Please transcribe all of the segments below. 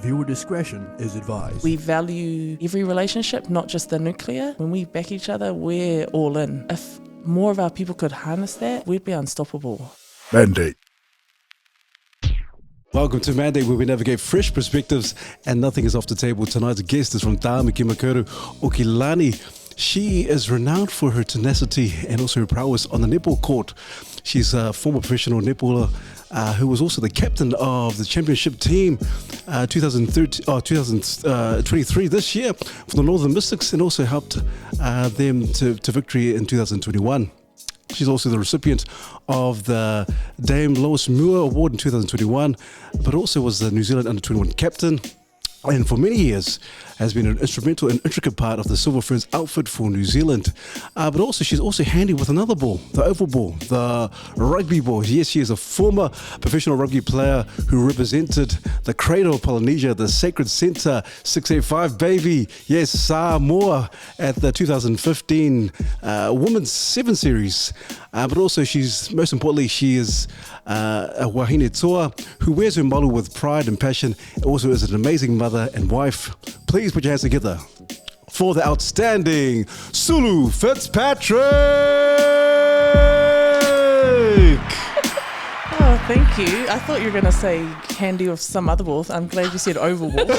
Viewer discretion is advised. We value every relationship, not just the nuclear. When we back each other, we're all in. If more of our people could harness that, we'd be unstoppable. Mandate. Welcome to Mandate, where we navigate fresh perspectives and nothing is off the table. Tonight's guest is from Tāmaki Makaurau, Okilani. She is renowned for her tenacity and also her prowess on the netball court. She's a former professional netballer who was also the captain of the championship team 2023 this year for the Northern Mystics, and also helped them to victory in 2021. She's also the recipient of the Dame Lois Muir Award in 2021, but also was the New Zealand Under-21 captain, and for many years has been an instrumental and intricate part of the Silver Ferns outfit for New Zealand. But also she's also handy with another ball, the oval ball, the rugby ball. Yes, she is a former professional rugby player who represented the cradle of Polynesia, the Sacred Centre 685 baby. Yes, Samoa at the 2015 Women's 7 Series. But also most importantly, she is a wahine toa who wears her malu with pride and passion. Also is an amazing mother and wife. Please put your hands together for the outstanding Sulu Fitzpatrick! Oh, thank you. I thought you were going to say handy with some other ball. I'm glad you said oval ball.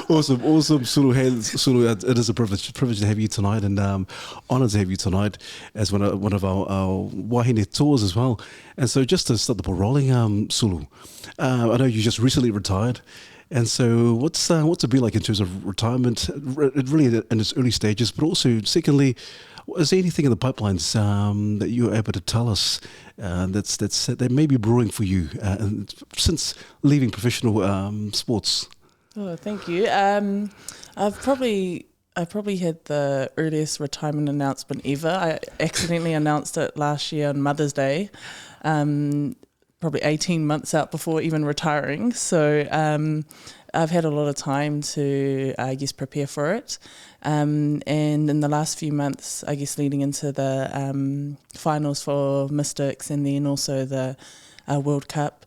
Awesome. Sulu, it is a privilege to have you tonight, and honour to have you tonight as one of our wahine tours as well. And so just to start the ball rolling, Sulu, I know you just recently retired, and so what's it been like in terms of retirement, really in its early stages, but also secondly, is there anything in the pipelines that you're able to tell us that may be brewing for you since leaving professional sports? Oh, thank you. I probably had the earliest retirement announcement ever. I accidentally announced it last year on Mother's Day, probably 18 months out before even retiring. So I've had a lot of time to, prepare for it. And in the last few months, leading into the finals for Mystics and then also the World Cup,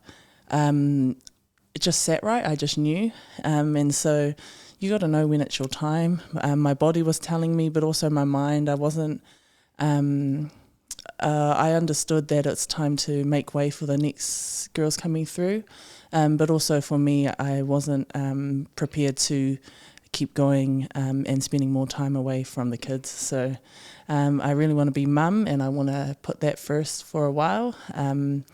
it just sat right. I just knew. And so you got to know when it's your time. My body was telling me, but also my mind. I wasn't, I understood that it's time to make way for the next girls coming through. But also for me, I wasn't prepared to keep going and spending more time away from the kids. So I really want to be mum, and I want to put that first for a while. And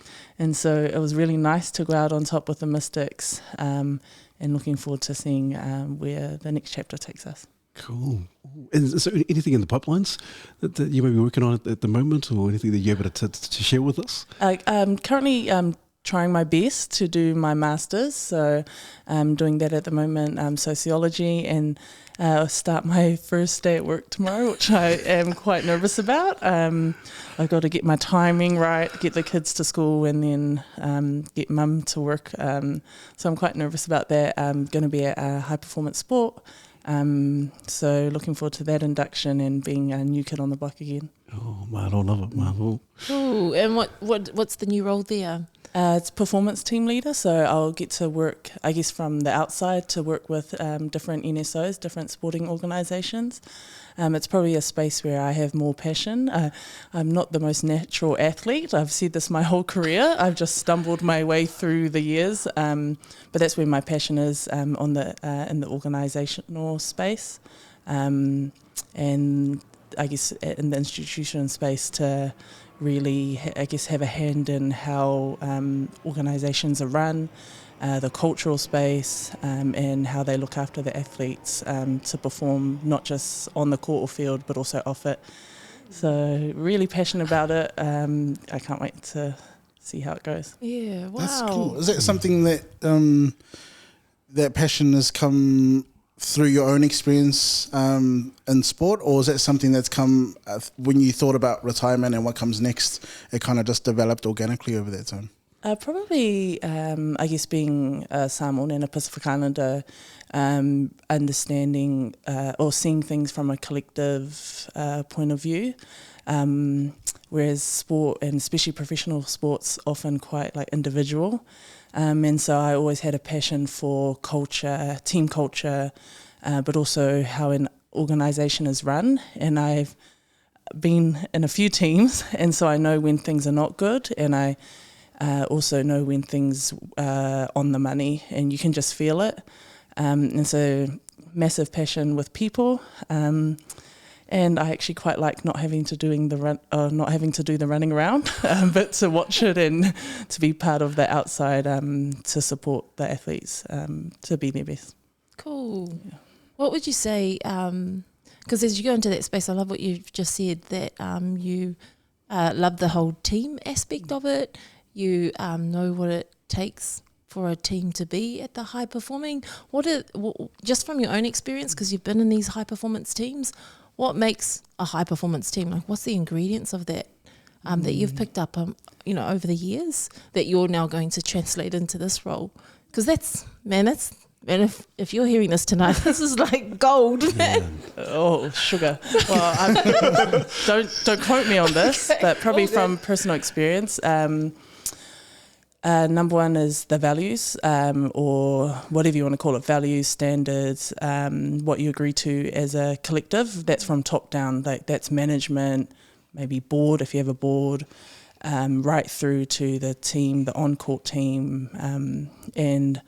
so it was really nice to go out on top with the Mystics, and looking forward to seeing where the next chapter takes us. Cool. And is there anything in the pipelines that you may be working on at the moment, or anything that you're able to share with us? Currently trying my best to do my master's, so I'm doing that at the moment, sociology, and start my first day at work tomorrow, which I am quite nervous about. I've got to get my timing right, get the kids to school, and then get mum to work. So I'm quite nervous about that. I'm going to be at a high performance sport, so looking forward to that induction and being a new kid on the block again. Oh man, I love it, man. Ooh, and what's the new role there? It's performance team leader, so I'll get to work, from the outside to work with different NSOs, different sporting organisations. It's probably a space where I have more passion. I'm not the most natural athlete. I've said this my whole career. I've just stumbled my way through the years, but that's where my passion is in the organisational space, and in the institution space to really, have a hand in how organisations are run, the cultural space, and how they look after the athletes to perform not just on the court or field, but also off it. So really passionate about it. I can't wait to see how it goes. Yeah, wow. That's cool. Is that something that that passion has come through your own experience in sport, or is that something that's come when you thought about retirement and what comes next, it kind of just developed organically over that time? Probably, being a Samoan and a Pacific Islander, understanding or seeing things from a collective point of view, whereas sport, and especially professional sports, often quite individual. And so I always had a passion for culture, team culture, but also how an organisation is run. And I've been in a few teams, and so I know when things are not good, and I also know when things are on the money, and you can just feel it. And so massive passion with people. And I actually quite like not having to do the running around, but to watch it and to be part of the outside to support the athletes to be their best. Cool. Yeah. What would you say? Because as you go into that space, I love what you've just said, that you love the whole team aspect of it. You know what it takes for a team to be at the high performing. Just from your own experience, because you've been in these high performance teams, what makes a high performance team? Like, what's the ingredients of that that you've picked up, over the years that you're now going to translate into this role? Because if you're hearing this tonight, this is like gold, man. Oh, sugar. Well, don't quote me on this, but probably from personal experience. Number one is the values, or whatever you want to call it, values, standards, what you agree to as a collective. That's from top down, like that's management, maybe board if you have a board, right through to the team, the on-court team, and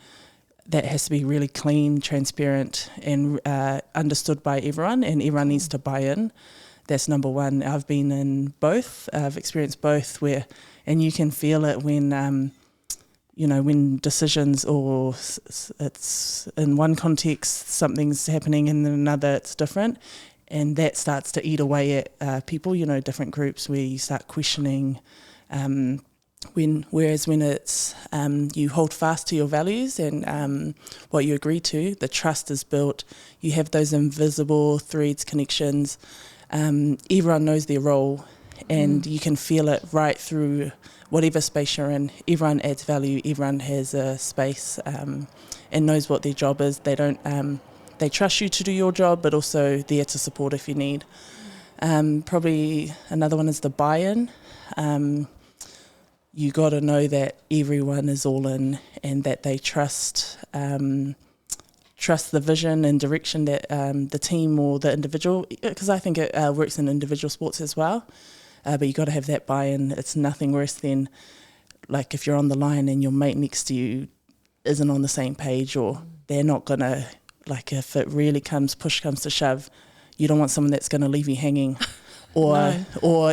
that has to be really clean, transparent, and understood by everyone, and everyone needs to buy in. That's number one. I've been in both. I've experienced both and you can feel it when when decisions, or it's in one context, something's happening, and in another it's different. And that starts to eat away at people, different groups where you start questioning. Whereas when it's you hold fast to your values and what you agree to, the trust is built. You have those invisible threads, connections. Everyone knows their role, and you can feel it right through whatever space you're in. Everyone adds value. Everyone has a space and knows what their job is. They don't. They trust you to do your job, but also there to support if you need. Probably another one is the buy-in. You got to know that everyone is all in, and that they trust the vision and direction that the team or the individual, because I think it works in individual sports as well. But you got to have that buy-in. It's nothing worse than, like, if you're on the line and your mate next to you isn't on the same page, or they're not gonna, like, if it really push comes to shove, you don't want someone that's gonna leave you hanging. Or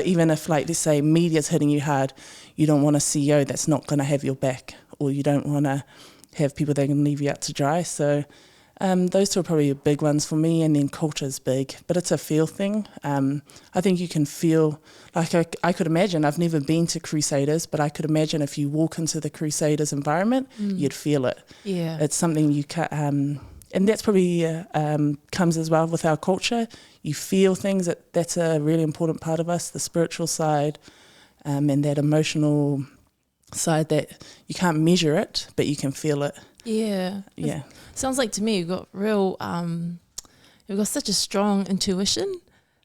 even if, like, let's say media's hitting you hard, you don't want a CEO that's not going to have your back, or you don't want to have people that can leave you out to dry. So those two are probably big ones for me, and then culture's big, but it's a feel thing. I think you can feel, like I could imagine, I've never been to Crusaders, but I could imagine if you walk into the Crusaders environment, you'd feel it. Yeah, it's something you can. And that's probably comes as well with our culture. You feel things, that's a really important part of us, the spiritual side, and that emotional side that you can't measure it, but you can feel it. Yeah. Yeah. Sounds like to me you've got you've got such a strong intuition,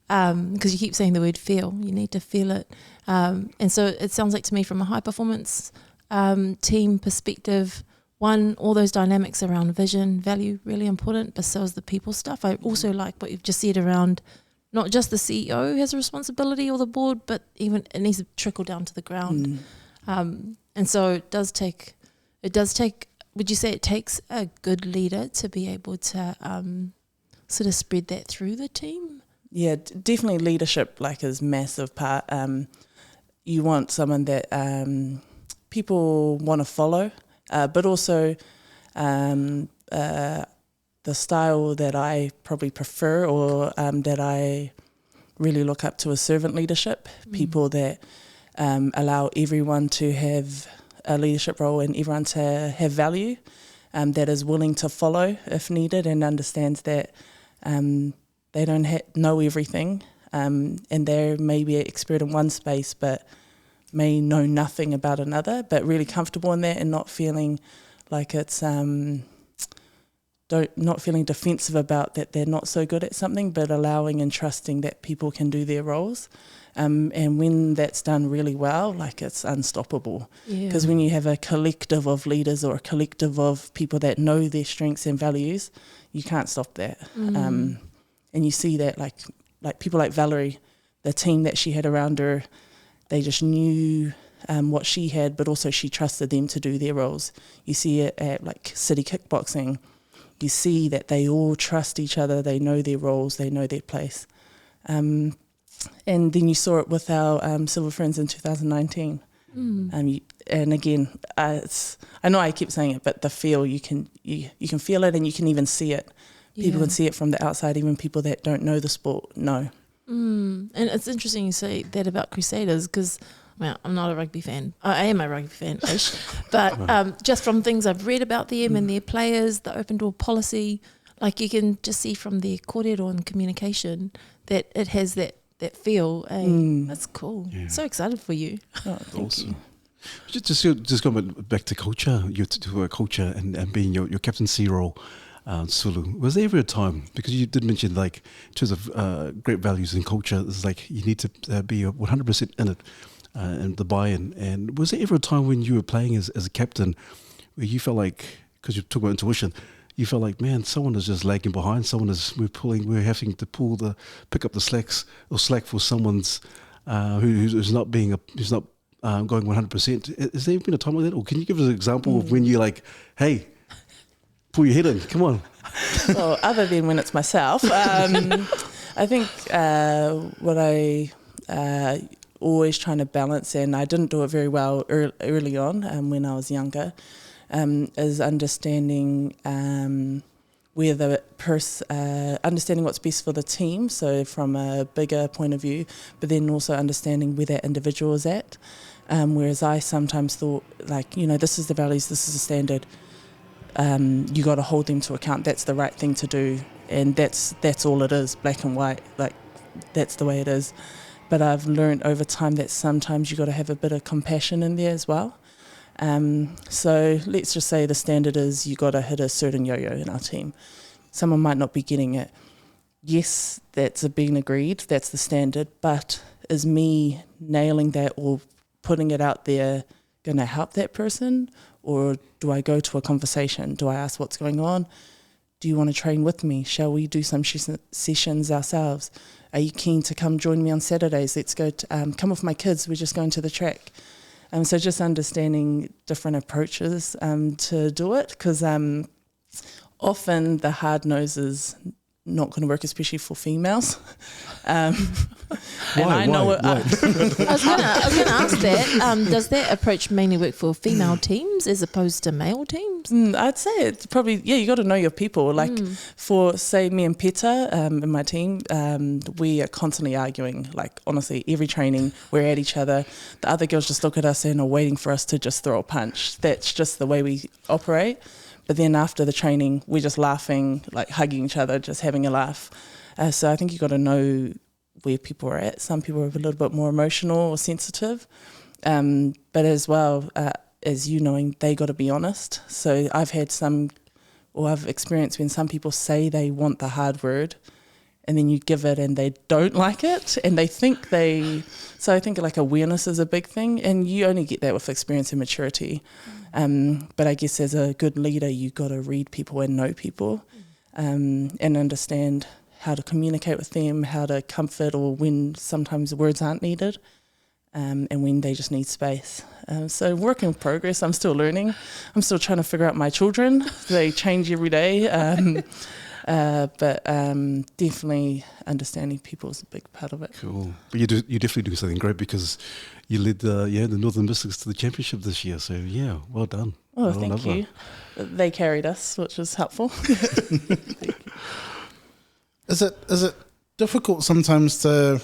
because you keep saying the word feel. You need to feel it. And so it sounds like to me, from a high performance team perspective, all those dynamics around vision, value, really important, but so is the people stuff. I also like what you've just said around not just the CEO has a responsibility, or the board, but even it needs to trickle down to the ground. And so it does take, would you say it takes a good leader to be able to sort of spread that through the team? Yeah, definitely leadership, like, is massive part. You want someone that people want to follow. But also the style that I probably prefer, or that I really look up to, is servant leadership. People that allow everyone to have a leadership role and everyone to have value, that is willing to follow if needed, and understands that they don't know everything, and they're maybe an expert in one space but may know nothing about another, but really comfortable in that and not feeling like it's not feeling defensive about that they're not so good at something, but allowing and trusting that people can do their roles. And when that's done really well, like it's unstoppable. Because when you have a collective of leaders or a collective of people that know their strengths and values, you can't stop that. And you see that like people like Valerie, the team that she had around her, they just knew what she had, but also she trusted them to do their roles. You see it at like city kickboxing. You see that they all trust each other. They know their roles. They know their place. And then you saw it with our Silver Ferns in 2019. And again, I know I keep saying it, but the feel, you can feel it and you can even see it. People can see it from the outside, even people that don't know the sport know. And it's interesting you say that about Crusaders, because I'm not a rugby fan. I am a rugby fan-ish. But just from things I've read about them and their players, the open door policy, like you can just see from their kōrero and communication that it has that feel. That's cool. Yeah. So excited for you. Oh, thank you. Just going back to culture, to culture and being your captaincy role, Sulu. Was there ever a time, because you did mention like in terms of great values and culture, it's like you need to be 100% in it and the buy-in. And was there ever a time when you were playing as a captain where you felt like, because you talk about intuition, you felt like, man, someone is just lagging behind. We're having to pick up the slack for someone's who's not going 100%. Has there been a time like that, or can you give us an example of when you're like, hey, pull your head in, come on? Well, other than when it's myself, I think what I always trying to balance, and I didn't do it very well early on when I was younger. Is understanding where understanding what's best for the team, so from a bigger point of view, but then also understanding where that individual is at. Whereas I sometimes thought, like, this is the values, this is the standard. You got to hold them to account. That's the right thing to do, and that's all it is, black and white. Like that's the way it is. But I've learned over time that sometimes you got to have a bit of compassion in there as well. So let's just say the standard is you got to hit a certain yo-yo in our team. Someone might not be getting it. Yes, that's been agreed. That's the standard. But is me nailing that or putting it out there going to help that person? Or do I go to a conversation? Do I ask what's going on? Do you want to train with me? Shall we do some sessions ourselves? Are you keen to come join me on Saturdays? Let's go come with my kids. We're just going to the track. So just understanding different approaches to do it, because often the hard nose is not going to work, especially for females. And I know it. I was going to ask that. Does that approach mainly work for female teams as opposed to male teams? I'd say it's probably, you got to know your people. Like for, say, me and Peta in my team, we are constantly arguing. Like, honestly, every training, we're at each other. The other girls just look at us and are waiting for us to just throw a punch. That's just the way we operate. But then after the training, we're just laughing, like hugging each other, just having a laugh. So I think you got to know where people are at. Some people are a little bit more emotional or sensitive. But as well, as you knowing, they got to be honest. So I've experienced when some people say they want the hard word and then you give it and they don't like it and they think so I think like awareness is a big thing, and you only get that with experience and maturity. But I guess as a good leader, you got to read people and know people and understand how to communicate with them, how to comfort, or when sometimes words aren't needed, and when they just need space. So work in progress. I'm still learning. I'm still trying to figure out my children. They change every day. But definitely understanding people is a big part of it. Cool. But you definitely do something great, because you led the Northern Mystics to the championship this year. So yeah, well done. Oh, thank you. They carried us, which was helpful. Is it difficult sometimes to?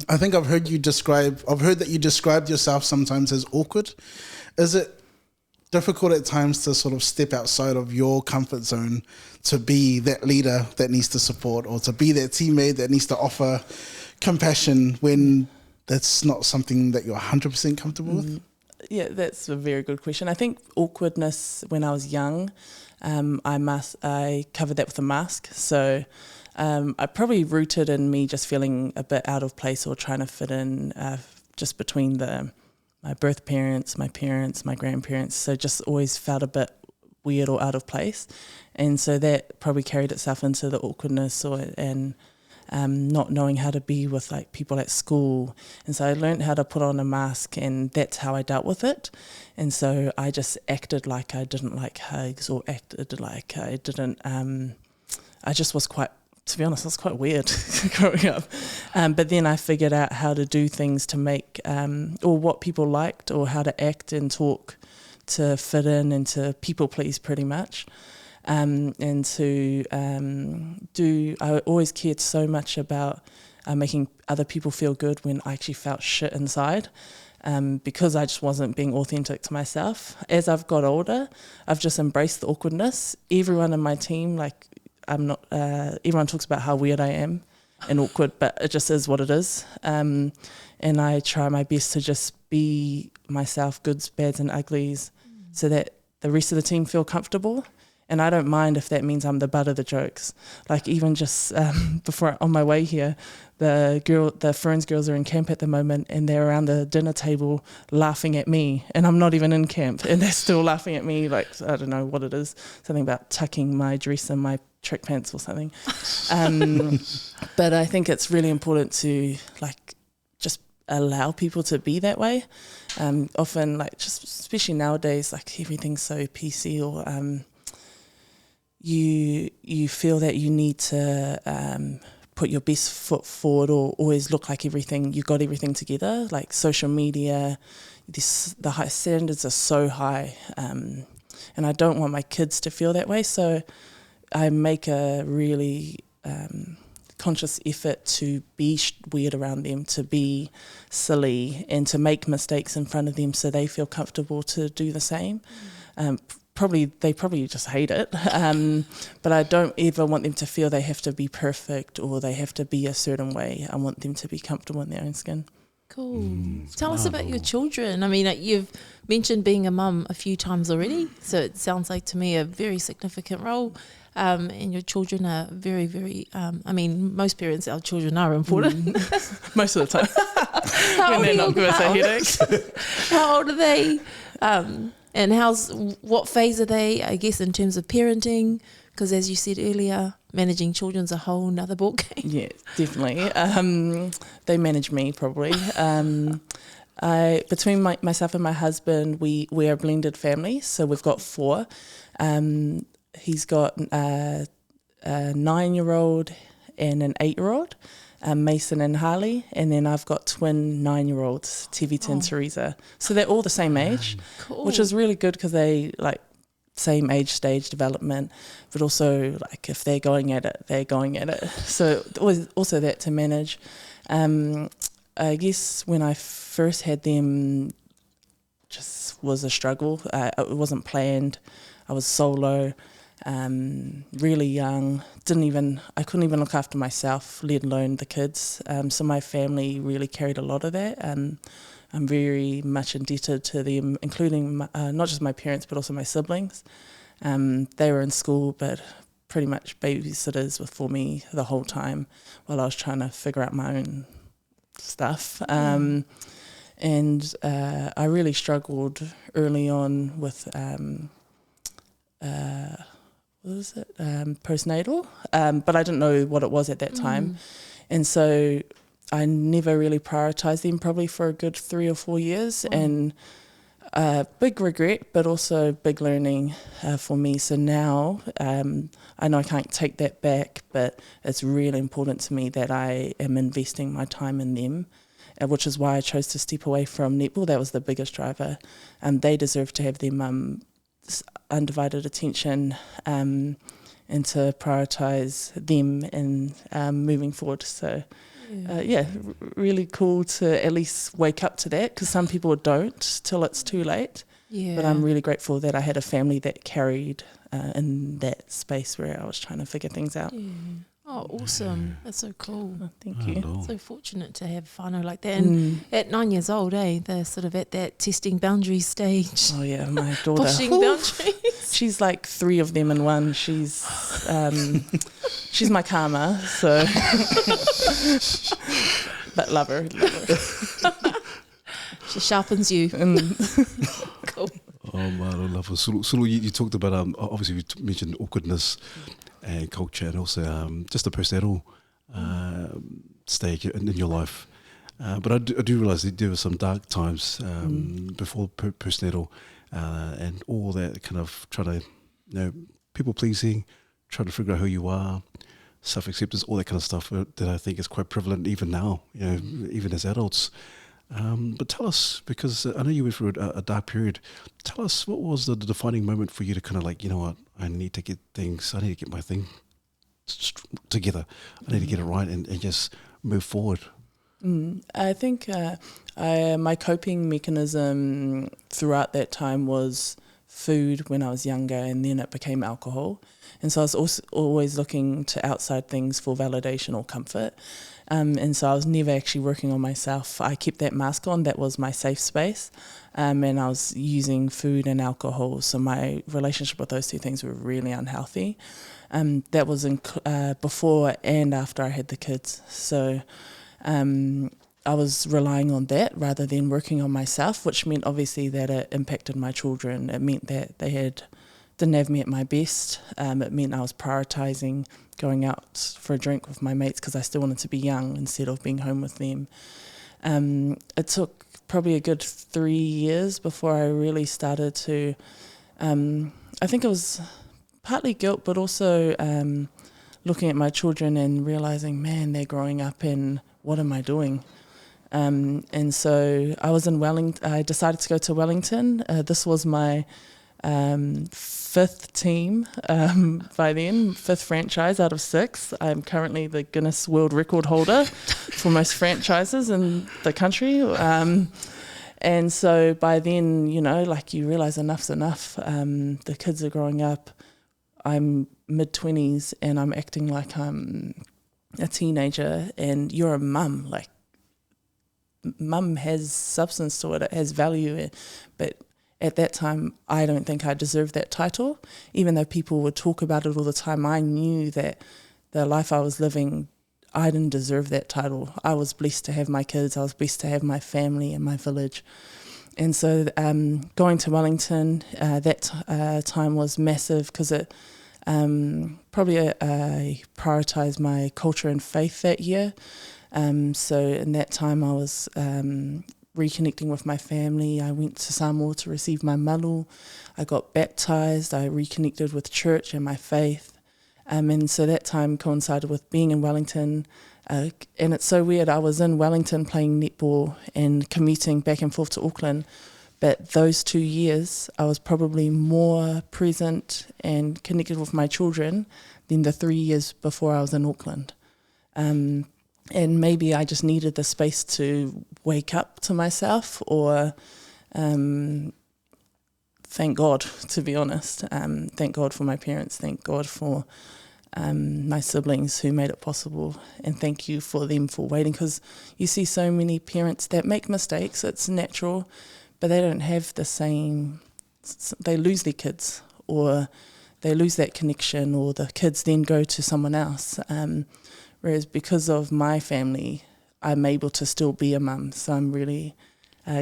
I think I've heard that you described yourself sometimes as awkward. Is it difficult at times to sort of step outside of your comfort zone to be that leader that needs to support, or to be that teammate that needs to offer compassion when that's not something that you're 100% comfortable with? Yeah, that's a very good question. I think awkwardness when I was young, I covered that with a mask. So I probably rooted in me just feeling a bit out of place or trying to fit in just between my birth parents, my grandparents. So just always felt a bit weird or out of place. And so that probably carried itself into the awkwardness and not knowing how to be with like people at school. And so I learned how to put on a mask, and that's how I dealt with it. And so I just acted like I didn't like hugs, or acted like I didn't, I just was quite, to be honest, I was quite weird growing up. But then I figured out how to do things to make, or what people liked, or how to act and talk to fit in and to people please pretty much. And to I always cared so much about making other people feel good when I actually felt shit inside, because I just wasn't being authentic to myself. As I've got older, I've just embraced the awkwardness. Everyone in my team, like I'm not, everyone talks about how weird I am and awkward, but it just is what it is. And I try my best to just be myself, goods, bads and uglies, so that the rest of the team feel comfortable. And I don't mind if that means I'm the butt of the jokes. Like even just on my way here, the Ferns girls are in camp at the moment, and they're around the dinner table laughing at me, and I'm not even in camp, and they're still laughing at me. Like I don't know what it is, something about tucking my dress in my track pants or something. But I think it's really important to like just allow people to be that way. Often, like just especially nowadays, like everything's so PC, or you feel that you need to put your best foot forward, or always look like you got everything together. Like social media, the high standards are so high, and I don't want my kids to feel that way. So I make a really conscious effort to be weird around them, to be silly, and to make mistakes in front of them so they feel comfortable to do the same. They probably just hate it, but I don't ever want them to feel they have to be perfect or they have to be a certain way. I want them to be comfortable in their own skin. Cool. Tell us about your children. I mean, you've mentioned being a mum a few times already, so it sounds like to me a very significant role. And your children are very, very, I mean, most parents, our children are important. Most of the time. When they're not giving us a headache. How old are they? And what phase are they, I guess, in terms of parenting? Because as you said earlier, managing children's a whole nother ballgame. Yeah, definitely. They manage me probably. Between myself and my husband, we are a blended family. So we've got 4. He's got a 9-year-old and an 8-year-old. Mason and Harley, and then I've got twin 9-year-olds, Tivita and Teresa. So they're all the same age, cool. Which is really good because they like same age stage development, but also like if they're going at it, they're going at it. So also that to manage. I guess when I first had them, just was a struggle. It wasn't planned. I was solo. Really young, I couldn't even look after myself, let alone the kids. So my family really carried a lot of that, and I'm very much indebted to them, including not just my parents but also my siblings. They were in school, but pretty much babysitters for me the whole time while I was trying to figure out my own stuff. And I really struggled early on with postnatal, but I didn't know what it was at that time. And so I never really prioritized them probably for a good 3 or 4 years. And big regret, but also big learning for me. So now I know I can't take that back, but it's really important to me that I am investing my time in them, which is why I chose to step away from netball. That was the biggest driver. They deserve to have their mum undivided attention, and to prioritise them in moving forward. So really cool to at least wake up to that, because some people don't till it's too late. But I'm really grateful that I had a family that carried in that space where I was trying to figure things out. Oh, awesome. That's so cool. Oh, thank you. Oh, So fortunate to have whānau like that. And at 9 years old, they're sort of at that testing boundary stage. Oh yeah, my daughter. Pushing Whew. boundaries. She's like 3 of them in one. She's my karma, so but love her. She sharpens you. Cool. Oh man, I love it. Sulu, you talked about obviously you mentioned awkwardness and culture, and also just the postnatal stage in your life. But I do realise that there were some dark times before postnatal, and all that kind of trying to, people pleasing, trying to figure out who you are, self acceptance, all that kind of stuff that I think is quite prevalent even now, even as adults. But tell us, because I know you went through a dark period. Tell us, what was the defining moment for you to kind of like, you know what, I need to get my thing together. I need to get it right and just move forward. I think my coping mechanism throughout that time was food when I was younger, and then it became alcohol. And so I was also always looking to outside things for validation or comfort. And so I was never actually working on myself. I kept that mask on. That was my safe space. And I was using food and alcohol. So my relationship with those two things were really unhealthy. That was before and after I had the kids. So I was relying on that rather than working on myself, which meant obviously that it impacted my children. It meant that they didn't have me at my best. It meant I was prioritising going out for a drink with my mates because I still wanted to be young instead of being home with them. It took probably a good 3 years before I really started to, I think it was partly guilt, but also looking at my children and realising, man, they're growing up and what am I doing? And so I was in I decided to go to Wellington. This was my 5th team by then, 5th franchise out of 6. I'm currently the Guinness World Record holder for most franchises in the country. And so by then, you realise enough's enough. The kids are growing up. I'm mid-20s and I'm acting like I'm a teenager, and you're a mum. Like, mum has substance to it. It has value. But at that time, I don't think I deserved that title. Even though people would talk about it all the time, I knew that the life I was living, I didn't deserve that title. I was blessed to have my kids. I was blessed to have my family and my village. And so going to Wellington, that time was massive because it probably I prioritised my culture and faith that year. So in that time I was reconnecting with my family. I went to Samoa to receive my malu. I got baptised. I reconnected with church and my faith. And so that time coincided with being in Wellington. And it's so weird. I was in Wellington playing netball and commuting back and forth to Auckland. But those 2 years, I was probably more present and connected with my children than the 3 years before I was in Auckland. And maybe I just needed the space to wake up to myself, or thank God, to be honest. Thank God for my parents. Thank God for my siblings who made it possible. And thank you for them for waiting, because you see so many parents that make mistakes. It's natural, but they don't have the same, they lose their kids, or they lose that connection, or the kids then go to someone else. Whereas because of my family, I'm able to still be a mum. So I'm really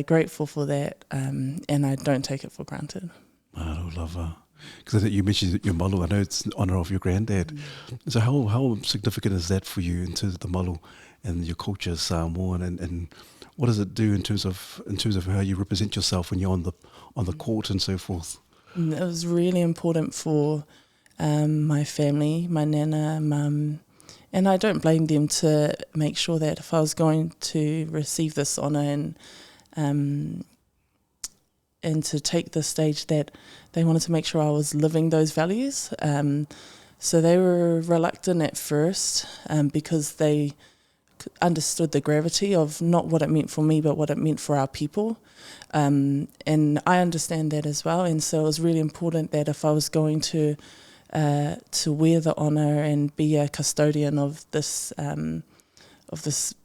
grateful for that, and I don't take it for granted. I love her. Because you mentioned your malu. I know it's in honour of your granddad. So how significant is that for you in terms of the malu and your culture, Samoan, and what does it do in terms of how you represent yourself when you're on the court and so forth? It was really important for my family, my nana, mum. And I don't blame them to make sure that if I was going to receive this honour and to take the stage, that they wanted to make sure I was living those values. So they were reluctant at first because they understood the gravity of not what it meant for me, but what it meant for our people. And I understand that as well. And so it was really important that if I was going to to wear the honour and be a custodian of this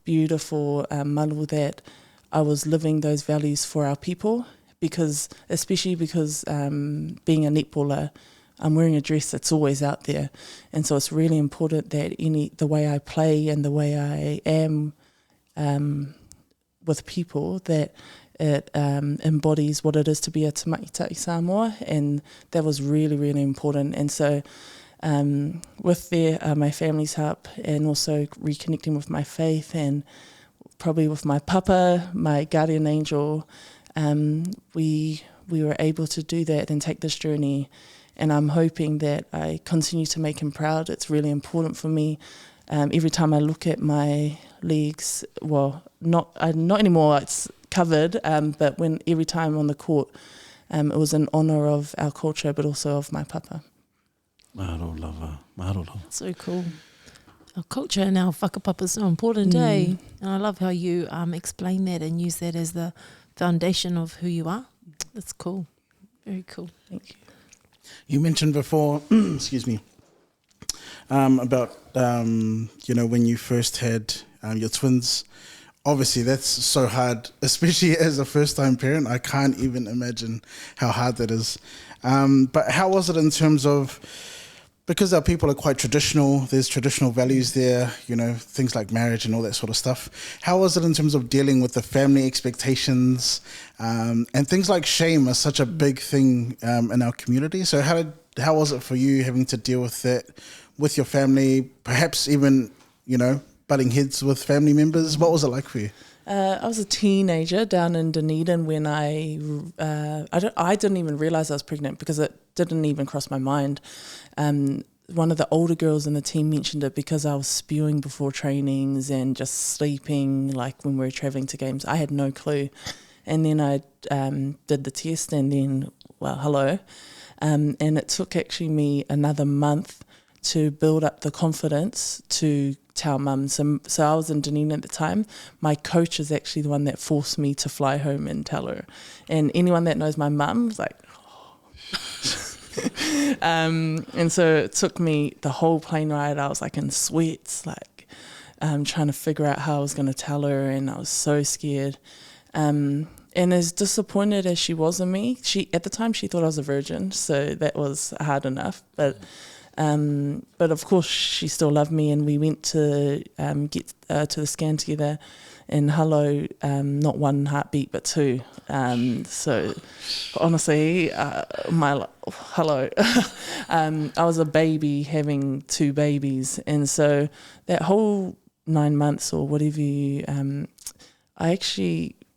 beautiful malu, that I was living those values for our people, especially because being a netballer, I'm wearing a dress that's always out there, and so it's really important that the way I play and the way I am with people, that it embodies what it is to be a Tamaiti Samoa, and that was really, really important. And so with my family's help, and also reconnecting with my faith, and probably with my papa, my guardian angel, we were able to do that and take this journey. And I'm hoping that I continue to make him proud. It's really important for me. Every time I look at my legs, well, not anymore, it's covered, but every time on the court, it was in honour of our culture, but also of my papa. Mahalo lava. So cool. Our culture and our whakapapa is so important, eh? And I love how you explain that and use that as the foundation of who you are. That's cool. Very cool. Thank you. You mentioned before, excuse me, about, when you first had your twins. Obviously, that's so hard, especially as a first-time parent. I can't even imagine how hard that is. But how was it in terms of, because our people are quite traditional, there's traditional values there, things like marriage and all that sort of stuff. How was it in terms of dealing with the family expectations and things like shame are such a big thing in our community? So how was it for you having to deal with that with your family, perhaps even, butting heads with family members? What was it like for you? I was a teenager down in Dunedin when I didn't even realise I was pregnant, because it didn't even cross my mind. One of the older girls in the team mentioned it because I was spewing before trainings and just sleeping, like when we were travelling to games. I had no clue. And then I did the test, and then, well, hello. And it took actually me another month to build up the confidence to tell mum. So I was in Dunedin at the time. My coach is actually the one that forced me to fly home and tell her. And anyone that knows my mum was like, oh. And so it took me the whole plane ride. I was like in sweats, like trying to figure out how I was going to tell her, and I was so scared. And as disappointed as she was in me, at the time she thought I was a virgin, so that was hard enough. But of course she still loved me, and we went to get to the scan together, and hello, not one heartbeat but two. So honestly, hello. I was a baby having two babies, and so that whole 9 months or whatever it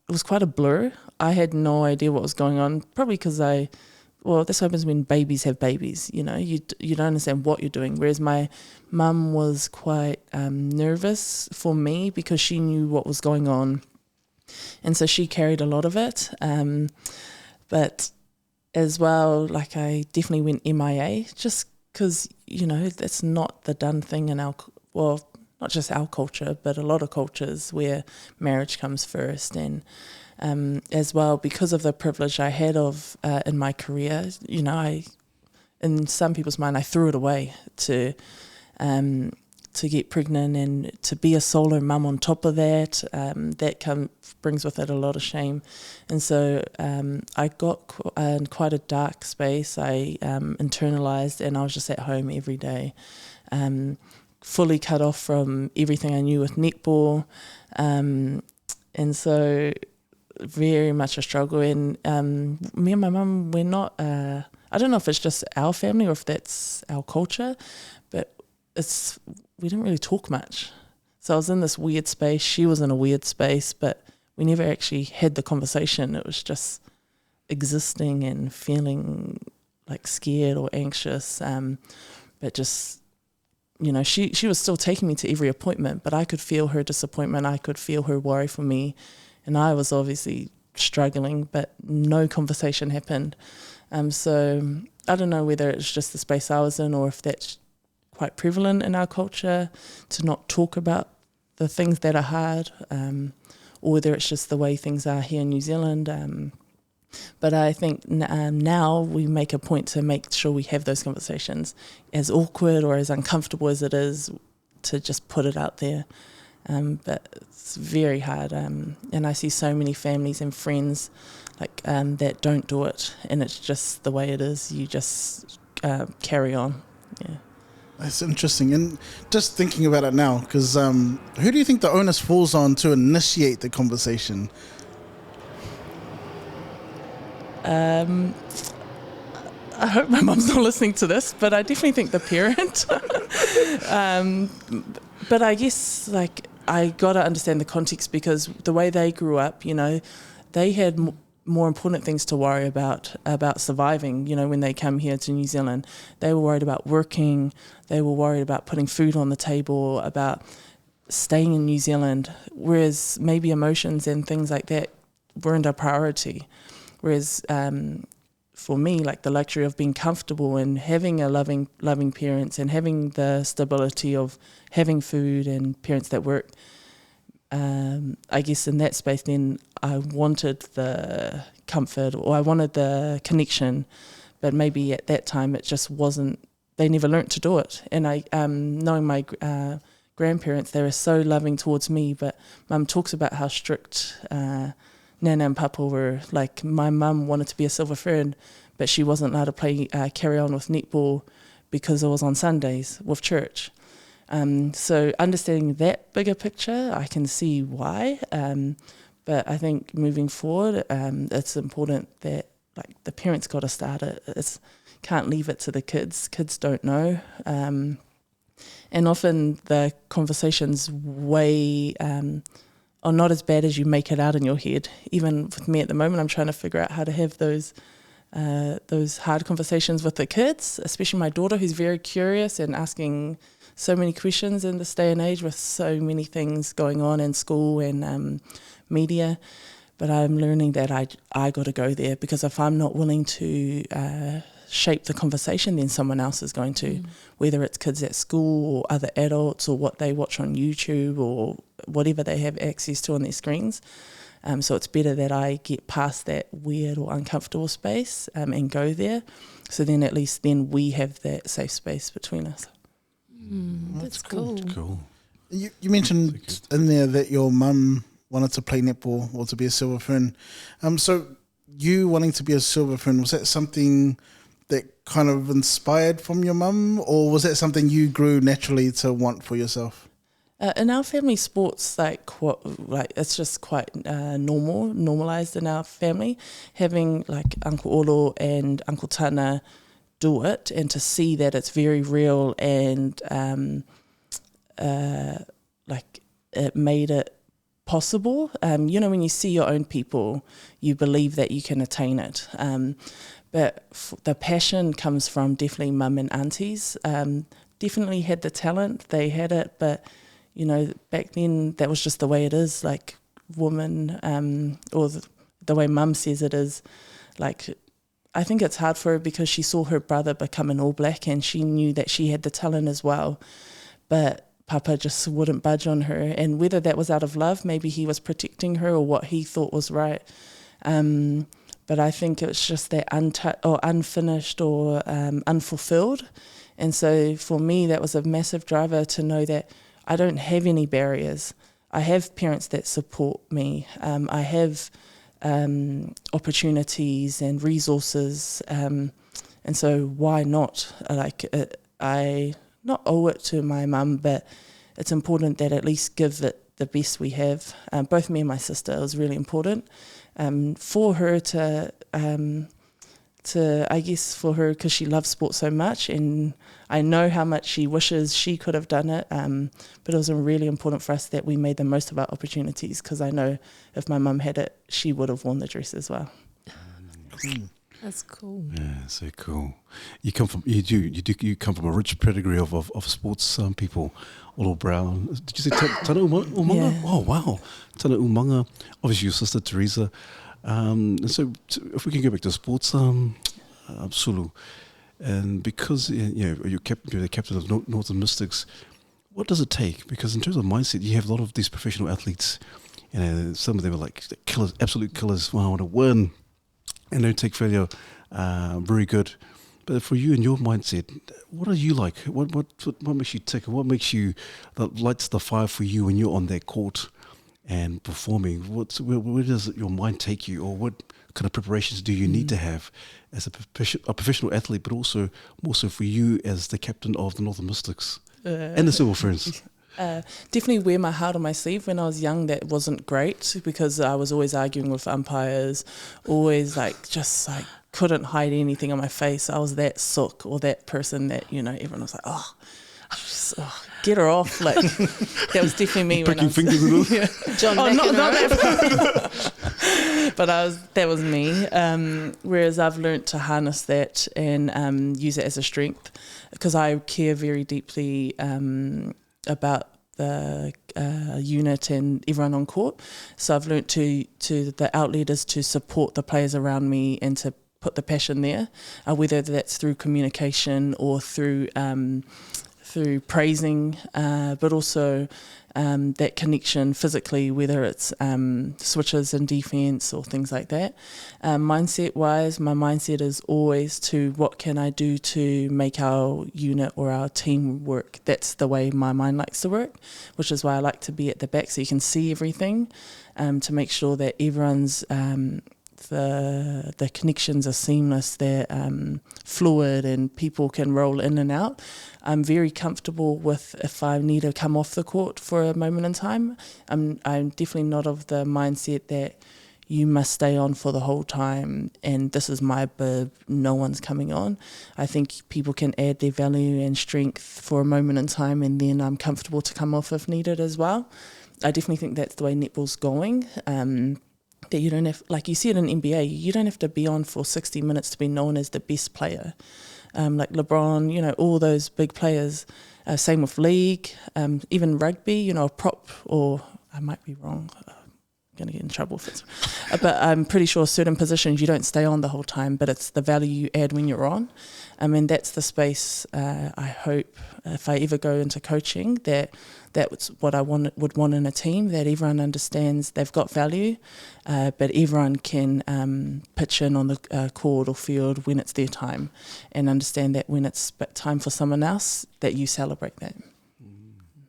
was quite a blur. I had no idea what was going on, probably because this happens when babies have babies, you don't understand what you're doing. Whereas my mum was quite nervous for me because she knew what was going on. And so she carried a lot of it. But as well, like, I definitely went MIA just because, that's not the done thing in not just our culture, but a lot of cultures where marriage comes first. And as well, because of the privilege I had in my career, in some people's mind, I threw it away to get pregnant and to be a solo mum on top of that. That brings with it a lot of shame. And so I got in quite a dark space. I internalized, and I was just at home every day, fully cut off from everything I knew with netball. And so very much a struggle. And me and my mum, we're not, I don't know if it's just our family or if that's our culture, but we didn't really talk much. So I was in this weird space. She was in a weird space, but we never actually had the conversation. It was just existing and feeling like scared or anxious. But just, she was still taking me to every appointment, but I could feel her disappointment. I could feel her worry for me. And I was obviously struggling, but no conversation happened. So I don't know whether it's just the space I was in or if that's quite prevalent in our culture to not talk about the things that are hard, or whether it's just the way things are here in New Zealand. But I think now we make a point to make sure we have those conversations, as awkward or as uncomfortable as it is, to just put it out there. But it's very hard, and I see so many families and friends that don't do it, and it's just the way it is. You just carry on. Yeah. That's interesting. And just thinking about it now, because who do you think the onus falls on to initiate the conversation? I hope my mum's not listening to this, but I definitely think the parent. But I guess I got to understand the context, because the way they grew up, they had more important things to worry about surviving. When they come here to New Zealand, they were worried about working, they were worried about putting food on the table, about staying in New Zealand, whereas maybe emotions and things like that weren't a priority. Whereas for me, the luxury of being comfortable and having a loving parents and having the stability of having food and parents that work, I guess in that space then I wanted the comfort, or I wanted the connection, but maybe at that time it just wasn't, they never learnt to do it. And I, knowing my grandparents, they were so loving towards me, but Mum talks about how strict Nana and Papa were. My mum wanted to be a Silver Fern, but she wasn't allowed to carry on with netball because it was on Sundays with church. So understanding that bigger picture, I can see why. But I think moving forward, it's important that the parents got to start it. Can't leave it to the kids. Kids don't know. And often the conversations are not as bad as you make it out in your head. Even with me at the moment, I'm trying to figure out how to have those hard conversations with the kids, especially my daughter, who's very curious and asking so many questions in this day and age with so many things going on in school and media. But I'm learning that I got to go there, because if I'm not willing to shape the conversation, then someone else is going to, whether it's kids at school or other adults or what they watch on YouTube or whatever they have access to on their screens. So it's better that I get past that weird or uncomfortable space and go there. So then at least then we have that safe space between us. That's cool. Cool. You mentioned in there that your mum wanted to play netball or to be a Silver Fern. So you wanting to be a Silver Fern, was that something that kind of inspired from your mum, or was that something you grew naturally to want for yourself? In our family, sports it's just quite normalised in our family. Having Uncle Olo and Uncle Tana do it, and to see that it's very real, and it made it possible. When you see your own people, you believe that you can attain it. But the passion comes from definitely mum and aunties. Definitely had the talent, they had it, but back then that was just the way it is. Woman, or the way mum says it is, I think it's hard for her because she saw her brother become an All Black and she knew that she had the talent as well. But Papa just wouldn't budge on her. And whether that was out of love, maybe he was protecting her, or what he thought was right. But I think it's just that unfinished or unfulfilled. And so for me, that was a massive driver to know that I don't have any barriers. I have parents that support me. I have opportunities and resources, and so why not? I not owe it to my mum, but it's important that at least give it the best we have. Both me and my sister, it was really important for her to I guess for her, because she loves sport so much, and I know how much she wishes she could have done it, but it was really important for us that we made the most of our opportunities, because I know if my mum had it, she would have worn the dress as well. That's cool. Yeah, so cool. You come from you come from a rich pedigree of sports people. Olo Brown. Did you say Tana Umanga? Yeah. Oh wow, Tana Umanga. Obviously your sister Teresa. And so if we can go back to sports, Sulu, and because you're the captain of Northern Mystics, what does it take? Because in terms of mindset, you have a lot of these professional athletes. Some of them are like killers, absolute killers. Wow, I want to win. and don't take failure very good. But for you and your mindset, what are you like? What makes you tick? What makes you that lights the fire for you when you're on that court and performing? Where does your mind take you, or what kind of preparations do you need to have as a professional athlete, but also more so for you as the captain of the Northern Mystics and the Silver Ferns? Definitely wear my heart on my sleeve. When I was young, that wasn't great because I was always arguing with umpires, always just couldn't hide anything on my face. I was that sook or that person that, everyone was like, get her off. Like, that was definitely me. Pricking fingers and all? Yeah. John not McEnroe. that. But that was me. Whereas I've learnt to harness that and use it as a strength because I care very deeply about the unit and everyone on court. So I've learnt to the outleaders to support the players around me and to put the passion there, whether that's through communication or through praising, but also that connection physically, whether it's switches in defence or things like that. Mindset-wise, my mindset is always to what can I do to make our unit or our team work. That's the way my mind likes to work, which is why I like to be at the back so you can see everything, to make sure that everyone's the connections are seamless, they're fluid and people can roll in and out. I'm very comfortable with if I need to come off the court for a moment in time. I'm definitely not of the mindset that you must stay on for the whole time and this is my bib, no one's coming on. I think people can add their value and strength for a moment in time and then I'm comfortable to come off if needed as well. I definitely think that's the way netball's going. That you don't have, like you see it in NBA, you don't have to be on for 60 minutes to be known as the best player. Like LeBron, all those big players, same with league, even rugby, a prop, or I might be wrong, I'm going to get in trouble if it's, but I'm pretty sure certain positions you don't stay on the whole time, but it's the value you add when you're on. And that's the space I hope if I ever go into coaching that's what I would want in a team, that everyone understands they've got value, but everyone can pitch in on the court or field when it's their time and understand that when it's time for someone else, that you celebrate that.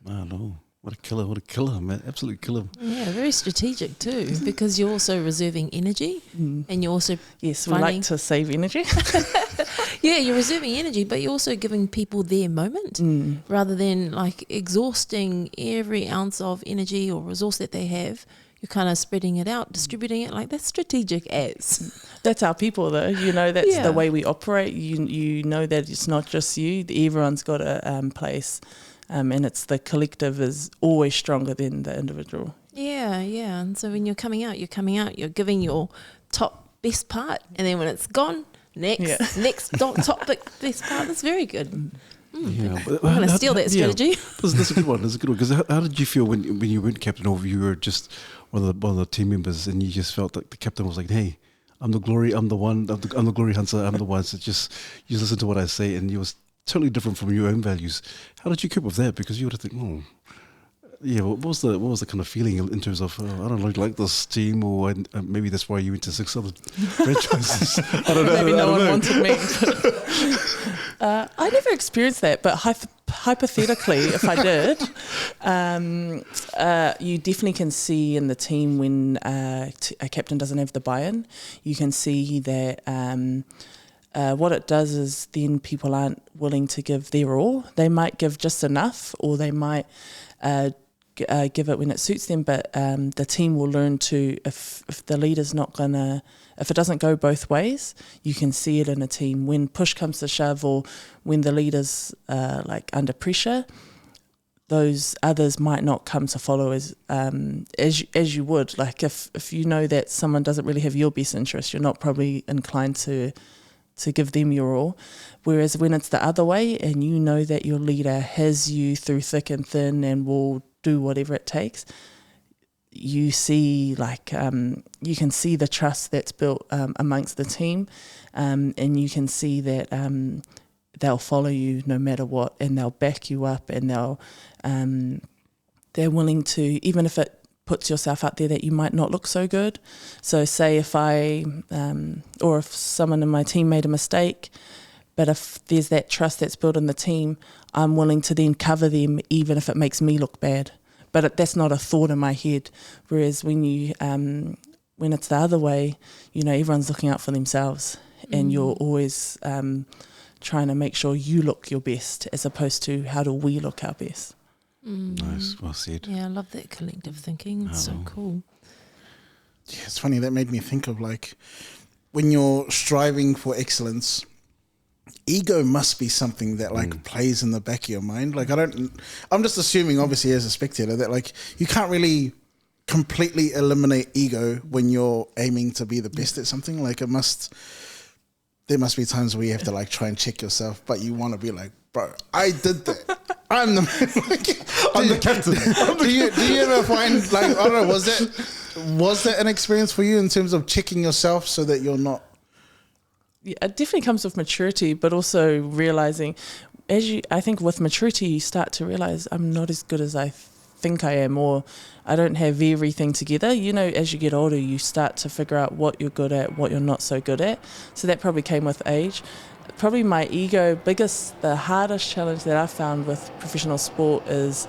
I know. What a killer, man. Absolute killer. Yeah, very strategic too, because you're also reserving energy and you're also Yes, we like to save energy. Yeah, you're reserving energy, but you're also giving people their moment rather than like exhausting every ounce of energy or resource that they have. You're kind of spreading it out, distributing it. Like, that's strategic as. That's our people though, that's the way we operate. You know that it's not just you, everyone's got a place. And it's the collective is always stronger than the individual. Yeah. And so when you're coming out, you're giving your top best part. And then when it's gone, next top best part. That's very good. Yeah, I'm going to steal that strategy. Yeah, that's a good one. Because how did you feel when you went captain, or you were just one of the team members, and you just felt like the captain was like, "Hey, I'm the glory. I'm the one. I'm the glory hunter. I'm the one." So just you listen to what I say, and you was totally different from your own values. How did you cope with that? Because you would have think, what was the kind of feeling in terms of I don't like this team, or maybe that's why you went to 6 other franchises. I don't know. Maybe no one know. wanted me. I never experienced that, but hypothetically, if I did, you definitely can see in the team when a captain doesn't have the buy-in. You can see that. What it does is then people aren't willing to give their all. They might give just enough, or they might give it when it suits them, but the team will learn to, if the leader's not gonna, if it doesn't go both ways, you can see it in a team. When push comes to shove, or when the leader's under pressure, those others might not come to follow as you would. Like if you know that someone doesn't really have your best interest, you're not probably inclined to give them your all. Whereas when it's the other way and you know that your leader has you through thick and thin and will do whatever it takes, you see you can see the trust that's built amongst the team, and you can see that they'll follow you no matter what, and they'll back you up, and they're willing to, even if it puts yourself out there that you might not look so good. So say if I, or if someone in my team made a mistake, but if there's that trust that's built in the team, I'm willing to then cover them even if it makes me look bad. But that's not a thought in my head. Whereas when you, when it's the other way, you know, everyone's looking out for themselves, and you're always trying to make sure you look your best, as opposed to how do we look our best. Nice, well said. Yeah, I love that collective thinking. It's so cool. Yeah, it's funny, that made me think of like when you're striving for excellence, ego must be something that like plays in the back of your mind. Like I'm just assuming, obviously as a spectator, that like you can't really completely eliminate ego when you're aiming to be the best at something. Like there must be times where you have to like try and check yourself, but you want to be like, bro, I did that. I'm the man. Like, I'm the captain. Do you ever find like, I don't know, was that an experience for you in terms of checking yourself so that you're not? Yeah, it definitely comes with maturity, but also realizing, I think with maturity, you start to realize I'm not as good as I think I am, or I don't have everything together. You know, as you get older, you start to figure out what you're good at, what you're not so good at. So that probably came with age. Probably my ego, the hardest challenge that I found with professional sport is,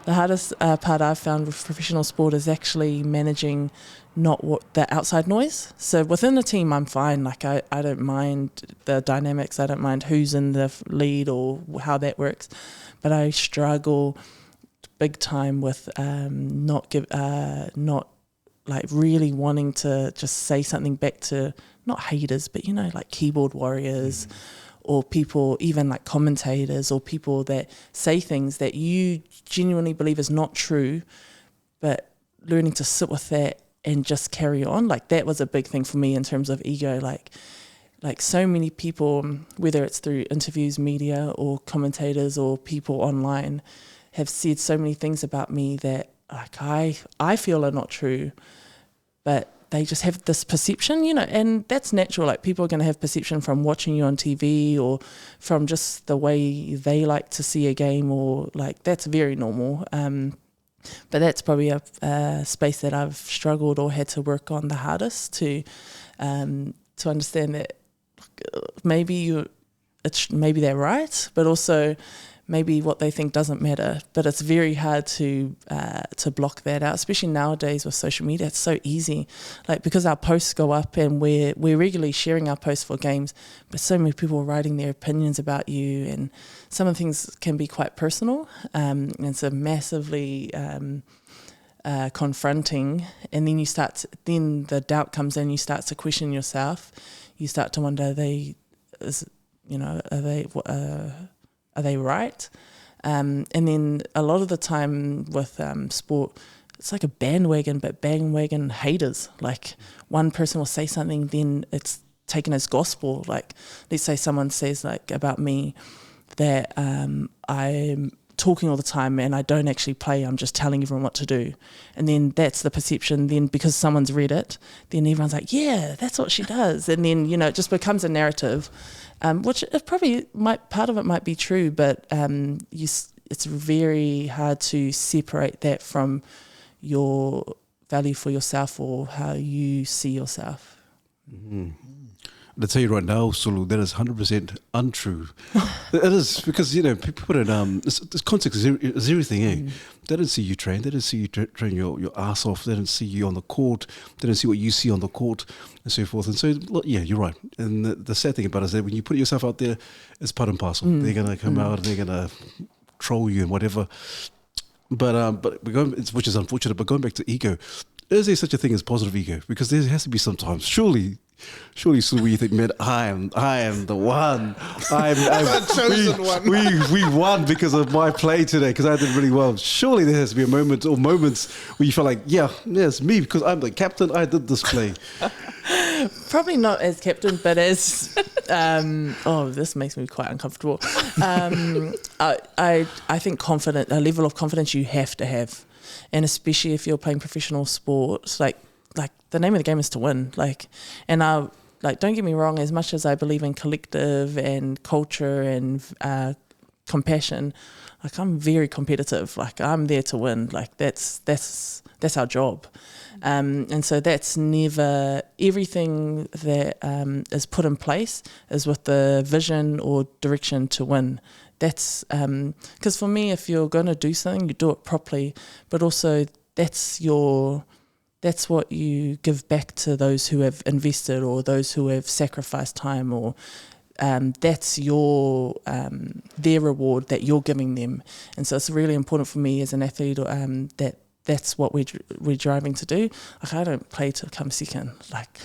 the hardest part I've found with professional sport is actually managing not what the outside noise. So within the team, I'm fine. Like I don't mind the dynamics. I don't mind who's in the lead or how that works. But I struggle big time with not like really wanting to just say something back to not haters, but you know, like keyboard warriors. Or people, even like commentators, or people that say things that you genuinely believe is not true, but learning to sit with that and just carry on. Like that was a big thing for me in terms of ego. Like so many people, whether it's through interviews, media, or commentators, or people online, have said so many things about me that like I feel are not true, but they just have this perception, you know, and that's natural. Like people are going to have perception from watching you on TV, or from just the way they like to see a game, or like that's very normal. But that's probably a space that I've struggled or had to work on the hardest to understand that maybe they're right, but also maybe what they think doesn't matter. But it's very hard to block that out, especially nowadays with social media. It's so easy, like because our posts go up and we're regularly sharing our posts for games, but so many people are writing their opinions about you, and some of the things can be quite personal, and so massively confronting. And then then the doubt comes in. You start to question yourself. You start to wonder, are they right? And then a lot of the time with sport, it's like a bandwagon, but bandwagon haters. Like one person will say something, then it's taken as gospel. Like let's say someone says like about me that I'm talking all the time and I don't actually play, I'm just telling everyone what to do. And then that's the perception. Then because someone's read it, then everyone's like, yeah, that's what she does. And then, you know, it just becomes a narrative. Which part of it might be true, but it's very hard to separate that from your value for yourself or how you see yourself. Mm-hmm. I'll tell you right now, Sulu, that is 100% untrue. It is, because, you know, people put it, this context is everything, eh? They didn't see you train. They didn't see you train your ass off. They didn't see you on the court. They didn't see what you see on the court, and so forth. And so, yeah, you're right. And the sad thing about it is that when you put yourself out there, it's part and parcel. They're going to come out and they're going to troll you and whatever. But which is unfortunate. But going back to ego, is there such a thing as positive ego? Because there has to be sometimes. Surely, Sulu, you think, man, I am the one. I'm the chosen one. We won because of my play today, because I did really well. Surely there has to be a moment or moments where you feel like, yeah, it's me because I'm the captain. I did this play. Probably not as captain, but as this makes me quite uncomfortable. I think a level of confidence you have to have, and especially if you're playing professional sports, like the name of the game is to win. And don't get me wrong, as much as I believe in collective and culture and compassion. Like I'm very competitive. Like I'm there to win. Like that's our job. And so that's never, everything that is put in place is with the vision or direction to win. That's because for me, if you're going to do something, you do it properly, but also that's what you give back to those who have invested or those who have sacrificed time, or that's their reward that you're giving them. And so it's really important for me as an athlete that's what we're driving to do. Like I don't play to come second. Like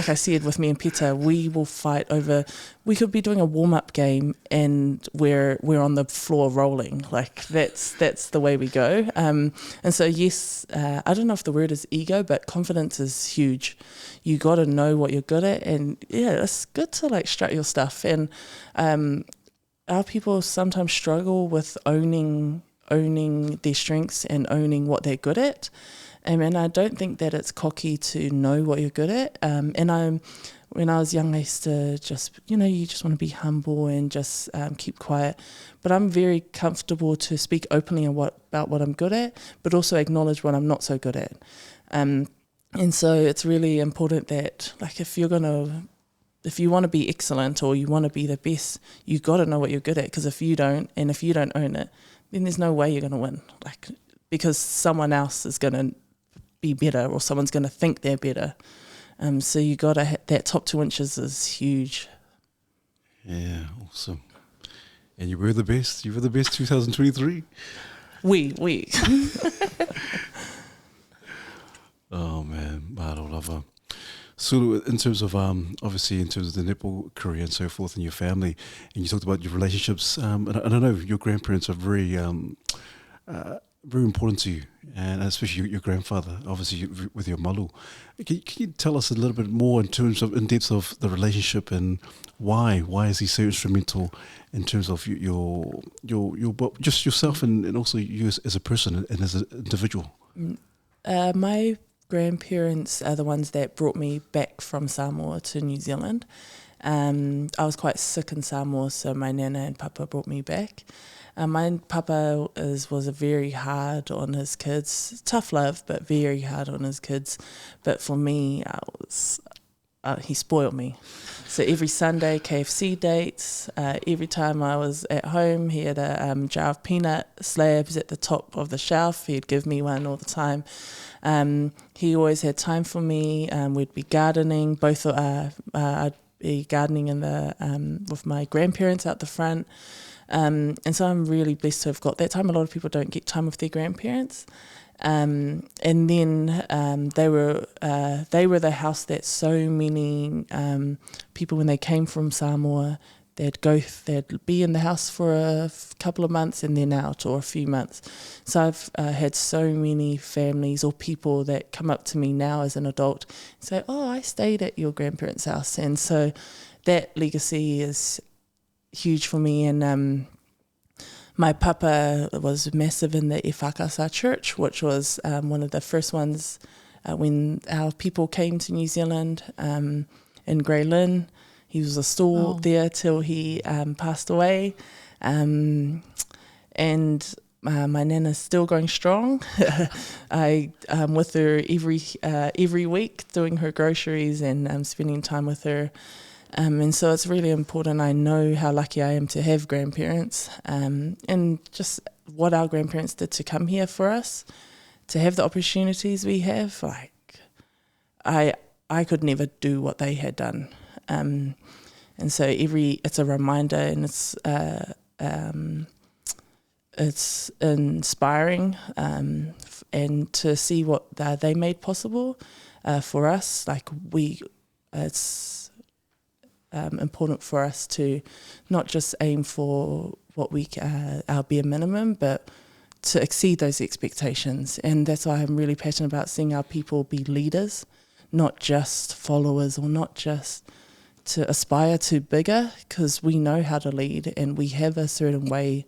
I said, with me and Peter, we will fight over. We could be doing a warm-up game and we're on the floor rolling. Like that's the way we go. And so yes, I don't know if the word is ego, but confidence is huge. You got to know what you're good at, and yeah, it's good to like strut your stuff. And our people sometimes struggle with owning their strengths and owning what they're good at. And I don't think that it's cocky to know what you're good at. When I was young, I used to just, you just want to be humble and just keep quiet. But I'm very comfortable to speak openly about what I'm good at, but also acknowledge what I'm not so good at. And so it's really important that, like, if you want to be excellent or you want to be the best, you got to know what you're good at. Because if you don't own it, then there's no way you're going to win. Like, because someone else is going to be better, or someone's going to think they're better. So you got to that top 2 inches is huge. Yeah, awesome. And you were the best. You were the best 2023. We. Oh man, I love her. So in terms of obviously in terms of the netball career and so forth, and your family, and you talked about your relationships. And I know your grandparents are very important to you, and especially your grandfather, obviously with your malu. Can you tell us a little bit more in depth of the relationship, and why is he so instrumental in terms of your just yourself and also you as a person and as an individual? My grandparents are the ones that brought me back from Samoa to New Zealand. I was quite sick in Samoa, so my nana and papa brought me back. My papa was very hard on his kids. Tough love, but very hard on his kids. But for me, he spoiled me. So every Sunday, KFC dates. Every time I was at home, he had a jar of peanut slabs at the top of the shelf. He'd give me one all the time. He always had time for me. We'd be gardening. I'd be gardening with my grandparents out the front. And so I'm really blessed to have got that time. A lot of people don't get time with their grandparents. And then they were the house that so many people, when they came from Samoa, they'd be in the house for a couple of months and then out, or a few months. So I've had so many families or people that come up to me now as an adult and say, "Oh, I stayed at your grandparents' house," and so that legacy is huge for me. And my papa was massive in the Whakasa church, which was one of the first ones when our people came to New Zealand in Grey Lynn. He was a stall there till he passed away. And my nana's still going strong. I'm with her every week doing her groceries and spending time with her. And so it's really important. I know how lucky I am to have grandparents, and just what our grandparents did to come here for us, to have the opportunities we have. Like, I could never do what they had done. And so it's a reminder, and it's inspiring, and to see what they made possible for us. Like it's important for us to not just aim for what our bare minimum, but to exceed those expectations. And that's why I'm really passionate about seeing our people be leaders, not just followers, or not just to aspire to bigger, because we know how to lead and we have a certain way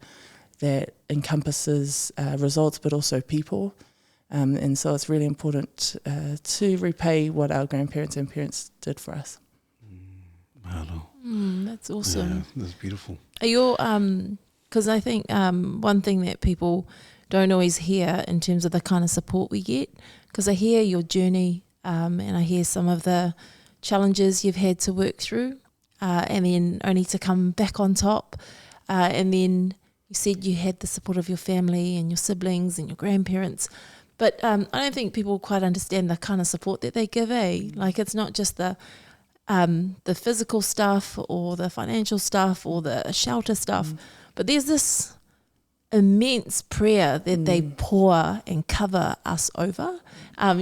that encompasses results, but also people. And so it's really important to repay what our grandparents and parents did for us. Hello. That's awesome. Yeah, that's beautiful. Are your because I think one thing that people don't always hear in terms of the kind of support we get, because I hear your journey and I hear some of the challenges you've had to work through, and then only to come back on top, and then you said you had the support of your family and your siblings and your grandparents. But I don't think people quite understand the kind of support that they give, Like, it's not just the physical stuff or the financial stuff or the shelter stuff, but there's this immense prayer that they pour and cover us over.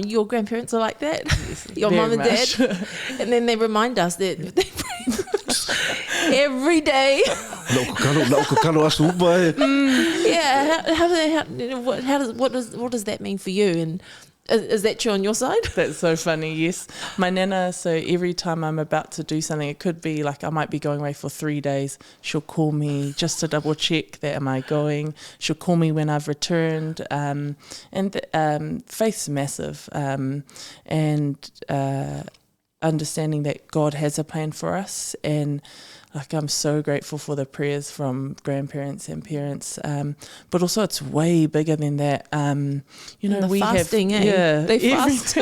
Your grandparents are like that, yes, your mum and dad, and then they remind us that they pray for us every day. What does that mean for you? And is that true on your side? That's so funny, yes. My nana, so every time I'm about to do something, it could be like I might be going away for 3 days, she'll call me just to double check that am I going. She'll call me when I've returned. And faith's massive. And understanding that God has a plan for us, and like I'm so grateful for the prayers from grandparents and parents, but also it's way bigger than that. You know, we fasting, have they fast.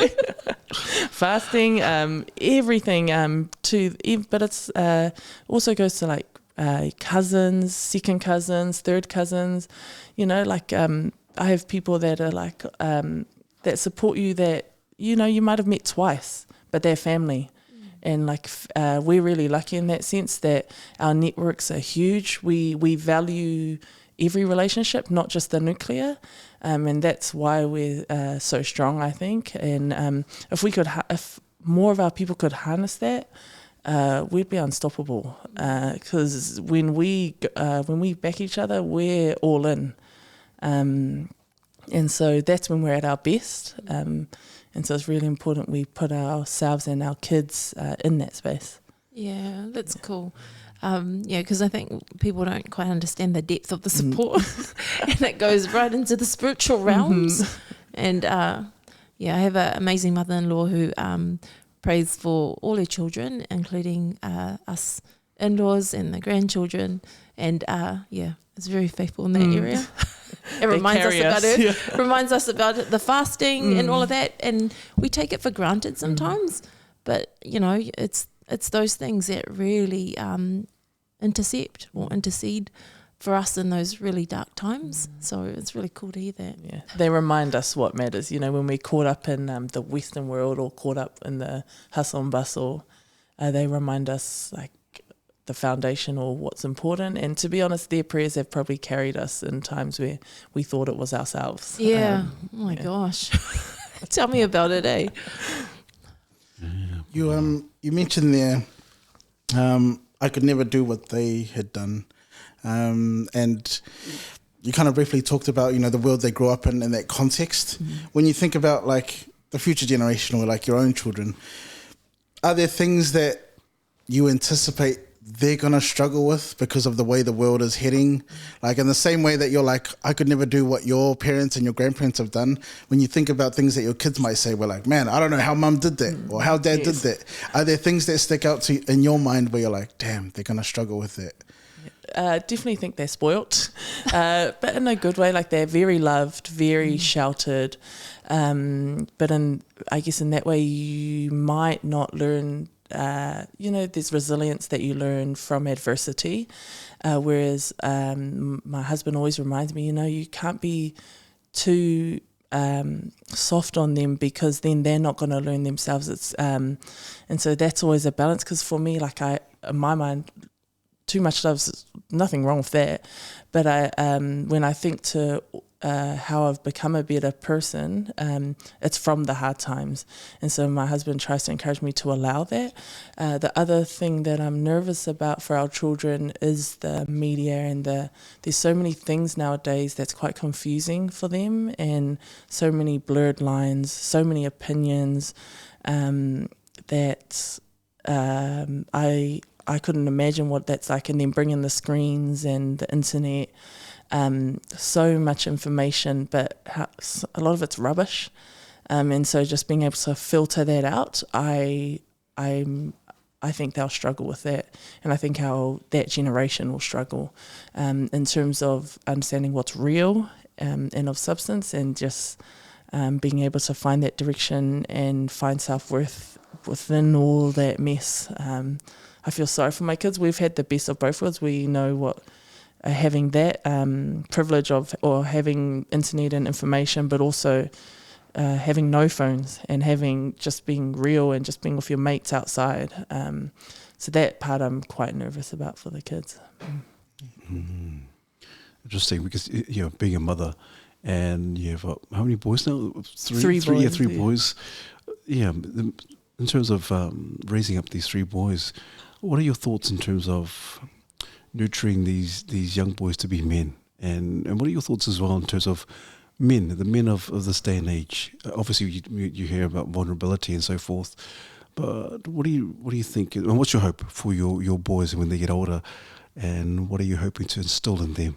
Fasting, everything. But it's also goes to like cousins, second cousins, third cousins. You know, like I have people that are like that support you that you know you might have met twice, but they're family. And like we're really lucky in that sense that our networks are huge. We value every relationship, not just the nuclear, and that's why we're so strong, I think. And if more of our people could harness that, we'd be unstoppable. Because when we back each other, we're all in, and so that's when we're at our best. And so it's really important we put ourselves and our kids in that space. Yeah, that's cool. Because I think people don't quite understand the depth of the support. And it goes right into the spiritual realms. And I have an amazing mother-in-law who prays for all her children, including us in-laws and the grandchildren. And is very faithful in that area. It reminds us about it. Yeah. Reminds us about the fasting and all of that, and we take it for granted sometimes. But you know, it's those things that really intercept or intercede for us in those really dark times. So it's really cool to hear that. Yeah, they remind us what matters. You know, when we're caught up in the Western world or caught up in the hustle and bustle, they remind us like the foundation or what's important. And to be honest, their prayers have probably carried us in times where we thought it was ourselves. Yeah. Oh my gosh. Tell me about it, eh? You mentioned there, I could never do what they had done. And you kind of briefly talked about, you know, the world they grew up in that context. When you think about like the future generation or like your own children, are there things that you anticipate they're going to struggle with because of the way the world is heading? Like in the same way that you're like, I could never do what your parents and your grandparents have done. When you think about things that your kids might say, we're like, man, I don't know how mum did that or how dad did that. Are there things that stick out to you in your mind where you're like, damn, they're going to struggle with it? Definitely think they're spoilt, but in a good way. Like they're very loved, very sheltered, but I guess in that way you might not learn. There's resilience that you learn from adversity, whereas my husband always reminds me, you know, you can't be too soft on them because then they're not going to learn themselves. And so that's always a balance, because for me, like in my mind, too much love's nothing wrong with that, but when I think to how I've become a better person, it's from the hard times. And so my husband tries to encourage me to allow that. The other thing that I'm nervous about for our children is the media, and there's so many things nowadays that's quite confusing for them, and so many blurred lines, so many opinions, that I couldn't imagine what that's like. And then bring in the screens and the internet, so much information, but a lot of it's rubbish. And so just being able to filter that out, I'm I think they'll struggle with that, and I think that generation will struggle in terms of understanding what's real and of substance, and just being able to find that direction and find self-worth within all that mess. I feel sorry for my kids. We've had the best of both worlds. We know what having that privilege of, or having internet and information, but also having no phones and having just being real and just being with your mates outside. So that part I'm quite nervous about for the kids. Interesting, because being a mother, and you have how many boys now? Three boys. Boys. Yeah, in terms of raising up these 3 boys, what are your thoughts in terms of nurturing these young boys to be men? And what are your thoughts as well in terms of the men of this day and age? Obviously, you hear about vulnerability and so forth, but what do you think? And what's your hope for your boys when they get older? And what are you hoping to instill in them?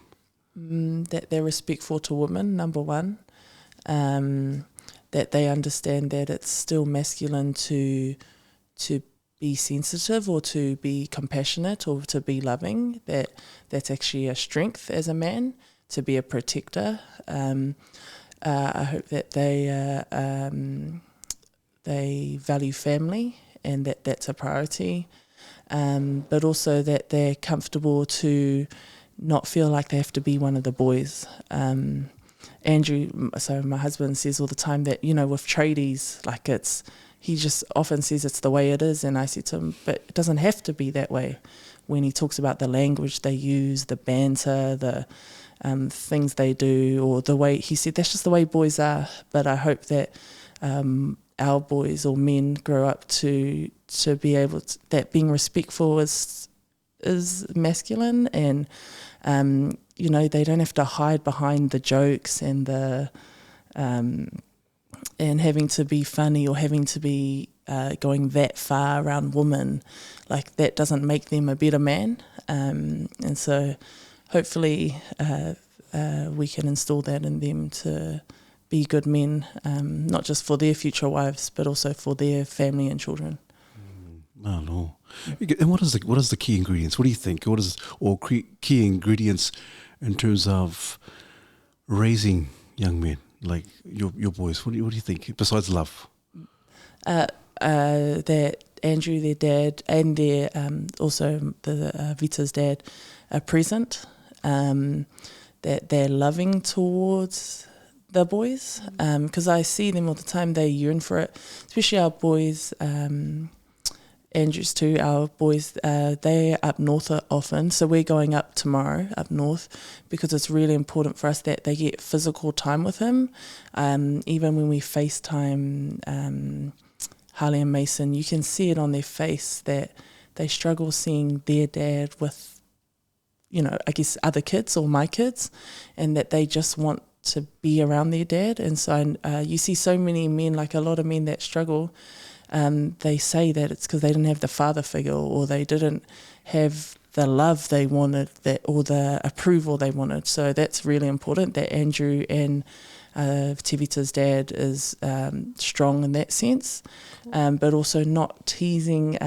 That they're respectful to women, number one. That they understand that it's still masculine to be sensitive or to be compassionate or to be loving. That's actually a strength as a man, to be a protector. I hope that they value family and that's a priority, but also that they're comfortable to not feel like they have to be one of the boys. Andrew, so my husband, says all the time that, with tradies, like he just often says it's the way it is, and I said to him, but it doesn't have to be that way. When he talks about the language they use, the banter, the things they do, or the way, he said that's just the way boys are. But I hope that our boys or men grow up to be able to, that being respectful is masculine, and they don't have to hide behind the jokes and the and having to be funny or having to be going that far around women. Like, that doesn't make them a better man, and so hopefully we can instill that in them to be good men, not just for their future wives, but also for their family and children. Oh, no. And what is the key ingredients? What do you think? Key ingredients in terms of raising young men like your boys? What do you think besides love? That Andrew, their dad, and their also the Vita's dad are present. That they're loving towards the boys, because I see them all the time. They yearn for it, especially our boys. Andrews too, our boys, they're up north often, so we're going up tomorrow up north because it's really important for us that they get physical time with him. Even when we FaceTime Harley and Mason, you can see it on their face that they struggle seeing their dad with, I guess other kids or my kids, and that they just want to be around their dad. And so you see so many men, like a lot of men that struggle. They say that it's because they didn't have the father figure, or they didn't have the love they wanted, or the approval they wanted. So that's really important that Andrew and Tivita's dad is strong in that sense, but also not teasing.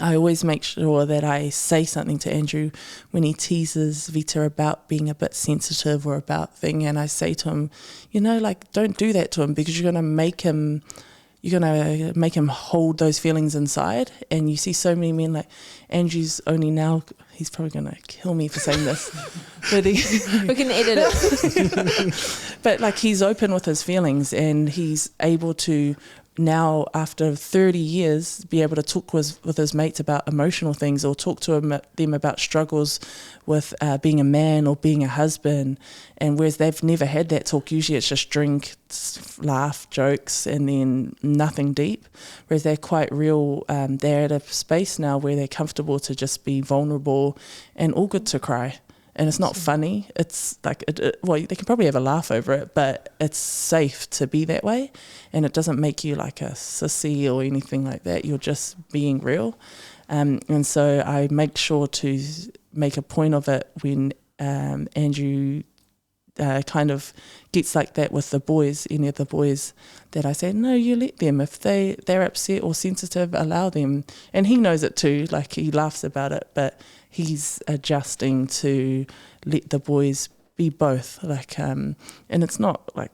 I always make sure that I say something to Andrew when he teases Vita about being a bit sensitive or about thing, and I say to him, don't do that to him, because you're going to make him hold those feelings inside. And you see so many men, like Andrew's only now, he's probably going to kill me for saying this, but we can edit it. But like, he's open with his feelings, and he's able to now, after 30 years, be able to talk with his mates about emotional things, or talk to them about struggles with being a man or being a husband. And whereas they've never had that talk, usually it's just drink, laugh, jokes, and then nothing deep. Whereas they're quite real. They're at a space now where they're comfortable to just be vulnerable and all good to cry. And it's not funny. It's like, they can probably have a laugh over it, but it's safe to be that way. And it doesn't make you like a sissy or anything like that. You're just being real. And so I make sure to make a point of it when Andrew kind of gets like that with the boys, any of the boys that I say, no, you let them. If they're upset or sensitive, allow them. And he knows it too, like he laughs about it, but he's adjusting to let the boys be both. Like, and it's not like,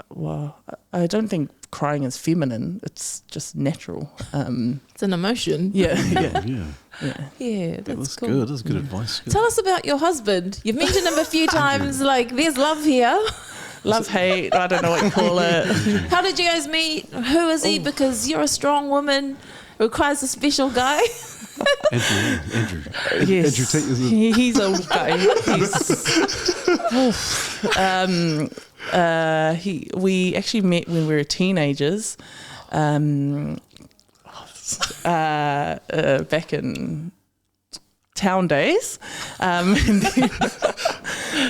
well, I don't think crying is feminine. It's just natural. It's an emotion. Yeah. Yeah, That was cool. good. That's good advice. Good. Tell us about your husband. You've mentioned him a few times. Like, there's love here. Love, hate, I don't know what you call it. How did you guys meet? Who is he? Because you're a strong woman. Requires a special guy. Andrew. Yes. Andrew, He's a guy. We actually met when we were teenagers, back in town days. And then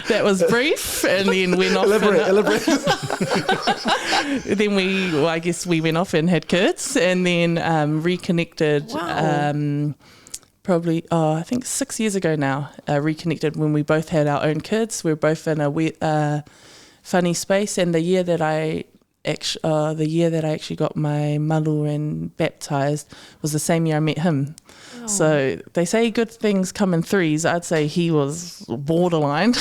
that was brief, and then went off. elaborate. Then I guess we went off and had kids, and then reconnected. Wow. Probably, I think 6 years ago now. Reconnected when we both had our own kids. We were both in a funny space, and the year that I actually got my malu and baptised was the same year I met him. Oh. So they say good things come in threes. I'd say he was borderline.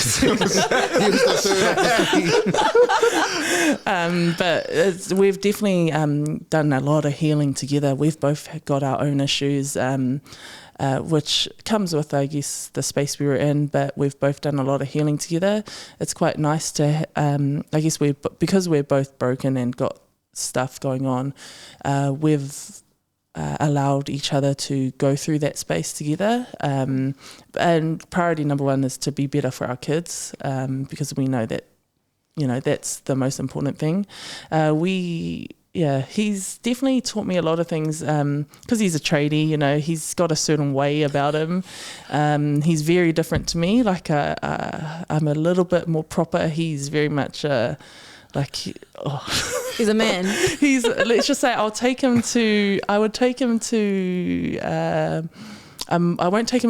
But we've definitely done a lot of healing together. We've both got our own issues, which comes with, I guess, the space we were in, but we've both done a lot of healing together. It's quite nice to, I guess, because we're both broken and got stuff going on, we've allowed each other to go through that space together. And priority number one is to be better for our kids, because we know that, that's the most important thing. He's definitely taught me a lot of things, because he's a tradie, he's got a certain way about him. He's very different to me. Like, I'm a little bit more proper. He's very much He's a man. Let's just say I would take him to I won't take him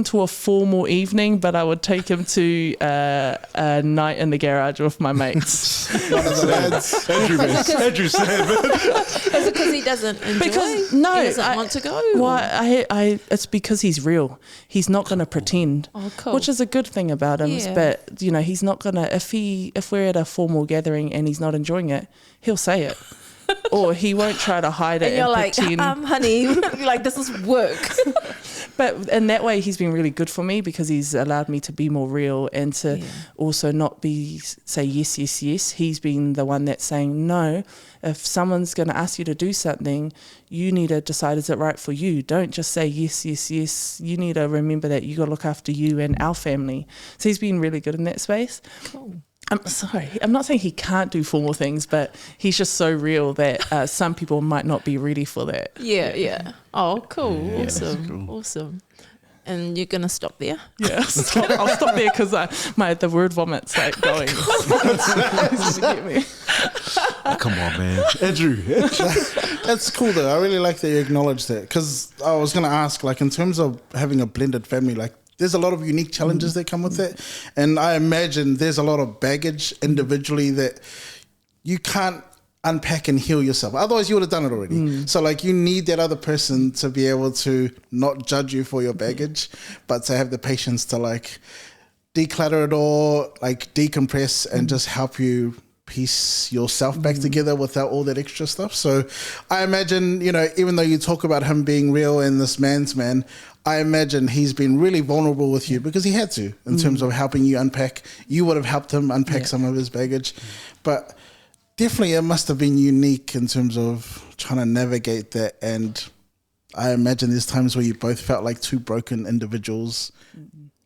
to a formal evening, but I would take him to a night in the garage with my mates. One of the lads. Andrew said. Is it because he doesn't enjoy? He doesn't want to go? Well, it's because he's real. He's not going to pretend. Oh, cool. Which is a good thing about him. Yeah. But he's not going to. If we're at a formal gathering and he's not enjoying it, he'll say it. Or he won't try to hide it and you're like, pretend. Honey, you're like, this is work. But in that way, he's been really good for me, because he's allowed me to be more real and to also not say yes, yes, yes. He's been the one that's saying no. If someone's going to ask you to do something, you need to decide, is it right for you? Don't just say yes, yes, yes. You need to remember that you got to look after you and our family. So he's been really good in that space. Cool. I'm sorry, I'm not saying he can't do formal things, but he's just so real that some people might not be ready for that. Yeah. Oh, cool. Yeah, Awesome. Awesome. And you're going to stop there? Yeah, I'll stop there, because the word vomit's like going. Get me. Oh, come on, man. Andrew. That's cool though. I really like that you acknowledge that, because I was going to ask, like, in terms of having a blended family, like, there's a lot of unique challenges that come with it. And I imagine there's a lot of baggage individually that you can't unpack and heal yourself. Otherwise, you would have done it already. So, like, you need that other person to be able to not judge you for your baggage, but to have the patience to, like, declutter it all, like, decompress and just help you piece yourself back together without all that extra stuff. So I imagine, even though you talk about him being real and this man's man, I imagine he's been really vulnerable with you because he had to, in terms of helping you unpack. You would have helped him unpack some of his baggage. But definitely it must have been unique in terms of trying to navigate that. And I imagine there's times where you both felt like two broken individuals.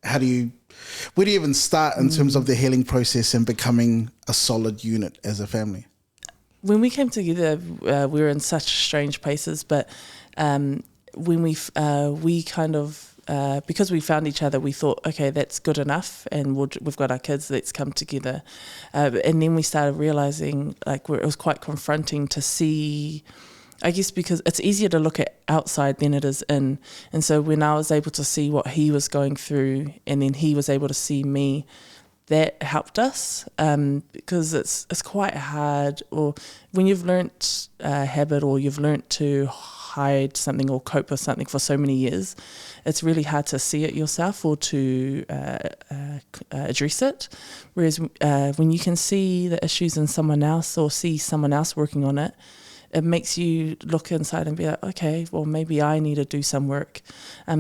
Where do you even start in terms of the healing process and becoming a solid unit as a family? When we came together, we were in such strange places, but when we kind of, because we found each other, we thought, okay, that's good enough, and we've got our kids, let's come together. And then we started realizing, like, it was quite confronting to see, I guess, because it's easier to look at outside than it is in. And so when I was able to see what he was going through, and then he was able to see me, that helped us because it's quite hard, or when you've learnt a habit or you've learnt to hide something or cope with something for so many years, it's really hard to see it yourself or to address it. Whereas when you can see the issues in someone else or see someone else working on it, it makes you look inside and be like, okay, well, maybe I need to do some work.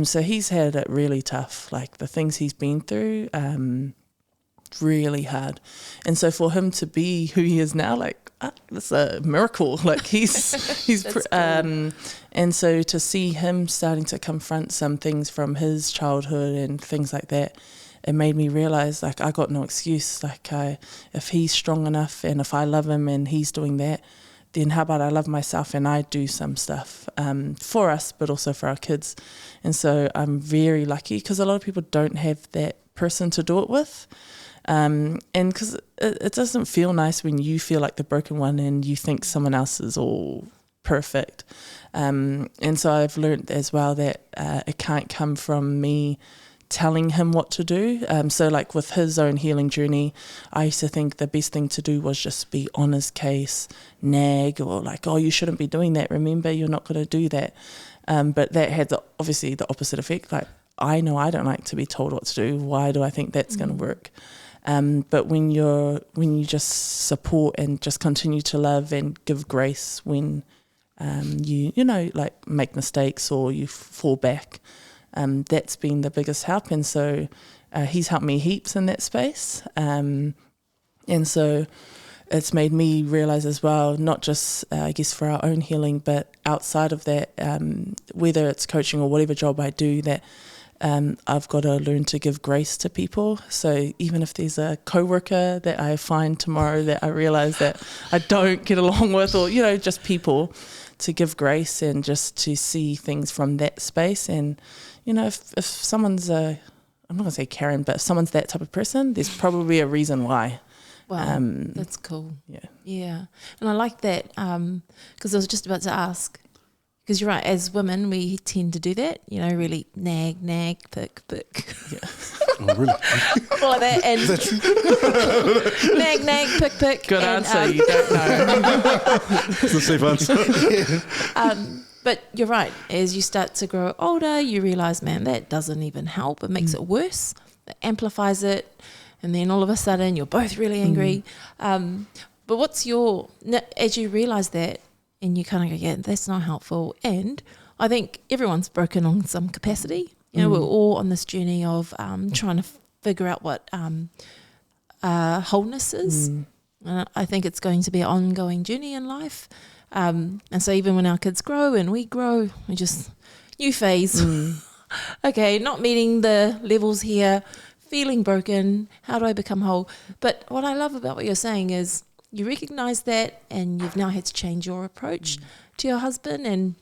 So he's had it really tough, like the things he's been through, really hard. And so for him to be who he is now, like, that's a miracle. Like he's That's cool. and so to see him starting to confront some things from his childhood and things like that, it made me realize, like, I got no excuse. Like, if he's strong enough and if I love him and he's doing that, then how about I love myself and I do some stuff for us, but also for our kids. And so I'm very lucky because a lot of people don't have that person to do it with. And because it doesn't feel nice when you feel like the broken one and you think someone else is all perfect. And so I've learned as well that it can't come from me telling him what to do. So like with his own healing journey, I used to think the best thing to do was just be on his case, nag, or like, oh, you shouldn't be doing that. Remember, you're not going to do that. But that had obviously the opposite effect. Like, I know I don't like to be told what to do. Why do I think that's going to work? But when you just support and just continue to love and give grace when you know, like make mistakes or you fall back, that's been the biggest help. And so he's helped me heaps in that space. And so it's made me realize as well, not just I guess for our own healing, but outside of that, whether it's coaching or whatever job I do, that I've got to learn to give grace to people. So even if there's a coworker that I find tomorrow that I realize that I don't get along with, or, you know, just people, to give grace and just to see things from that space. And, you know, if someone's I'm not going to say Karen, but if someone's that type of person, there's probably a reason why. Wow, that's cool. Yeah. Yeah. And I like that because I was just about to ask, because you're right, as women, we tend to do that, you know, really nag, pick. Yeah. Oh, really? All like that. And Is that true? nag, pick. Good and, answer. You don't know. It's the safe answer. But you're right. As you start to grow older, you realise, man, that doesn't even help. It makes it worse. It amplifies it. And then all of a sudden, you're both really angry. But what's as you realise that, and you kind of go, yeah, that's not helpful. And I think everyone's broken on some capacity. You know, we're all on this journey of trying to figure out what wholeness is. And I think it's going to be an ongoing journey in life. And so even when our kids grow and we grow, we just, new phase. Okay, not meeting the levels here, feeling broken. How do I become whole? But what I love about what you're saying is you recognize that and you've now had to change your approach to your husband.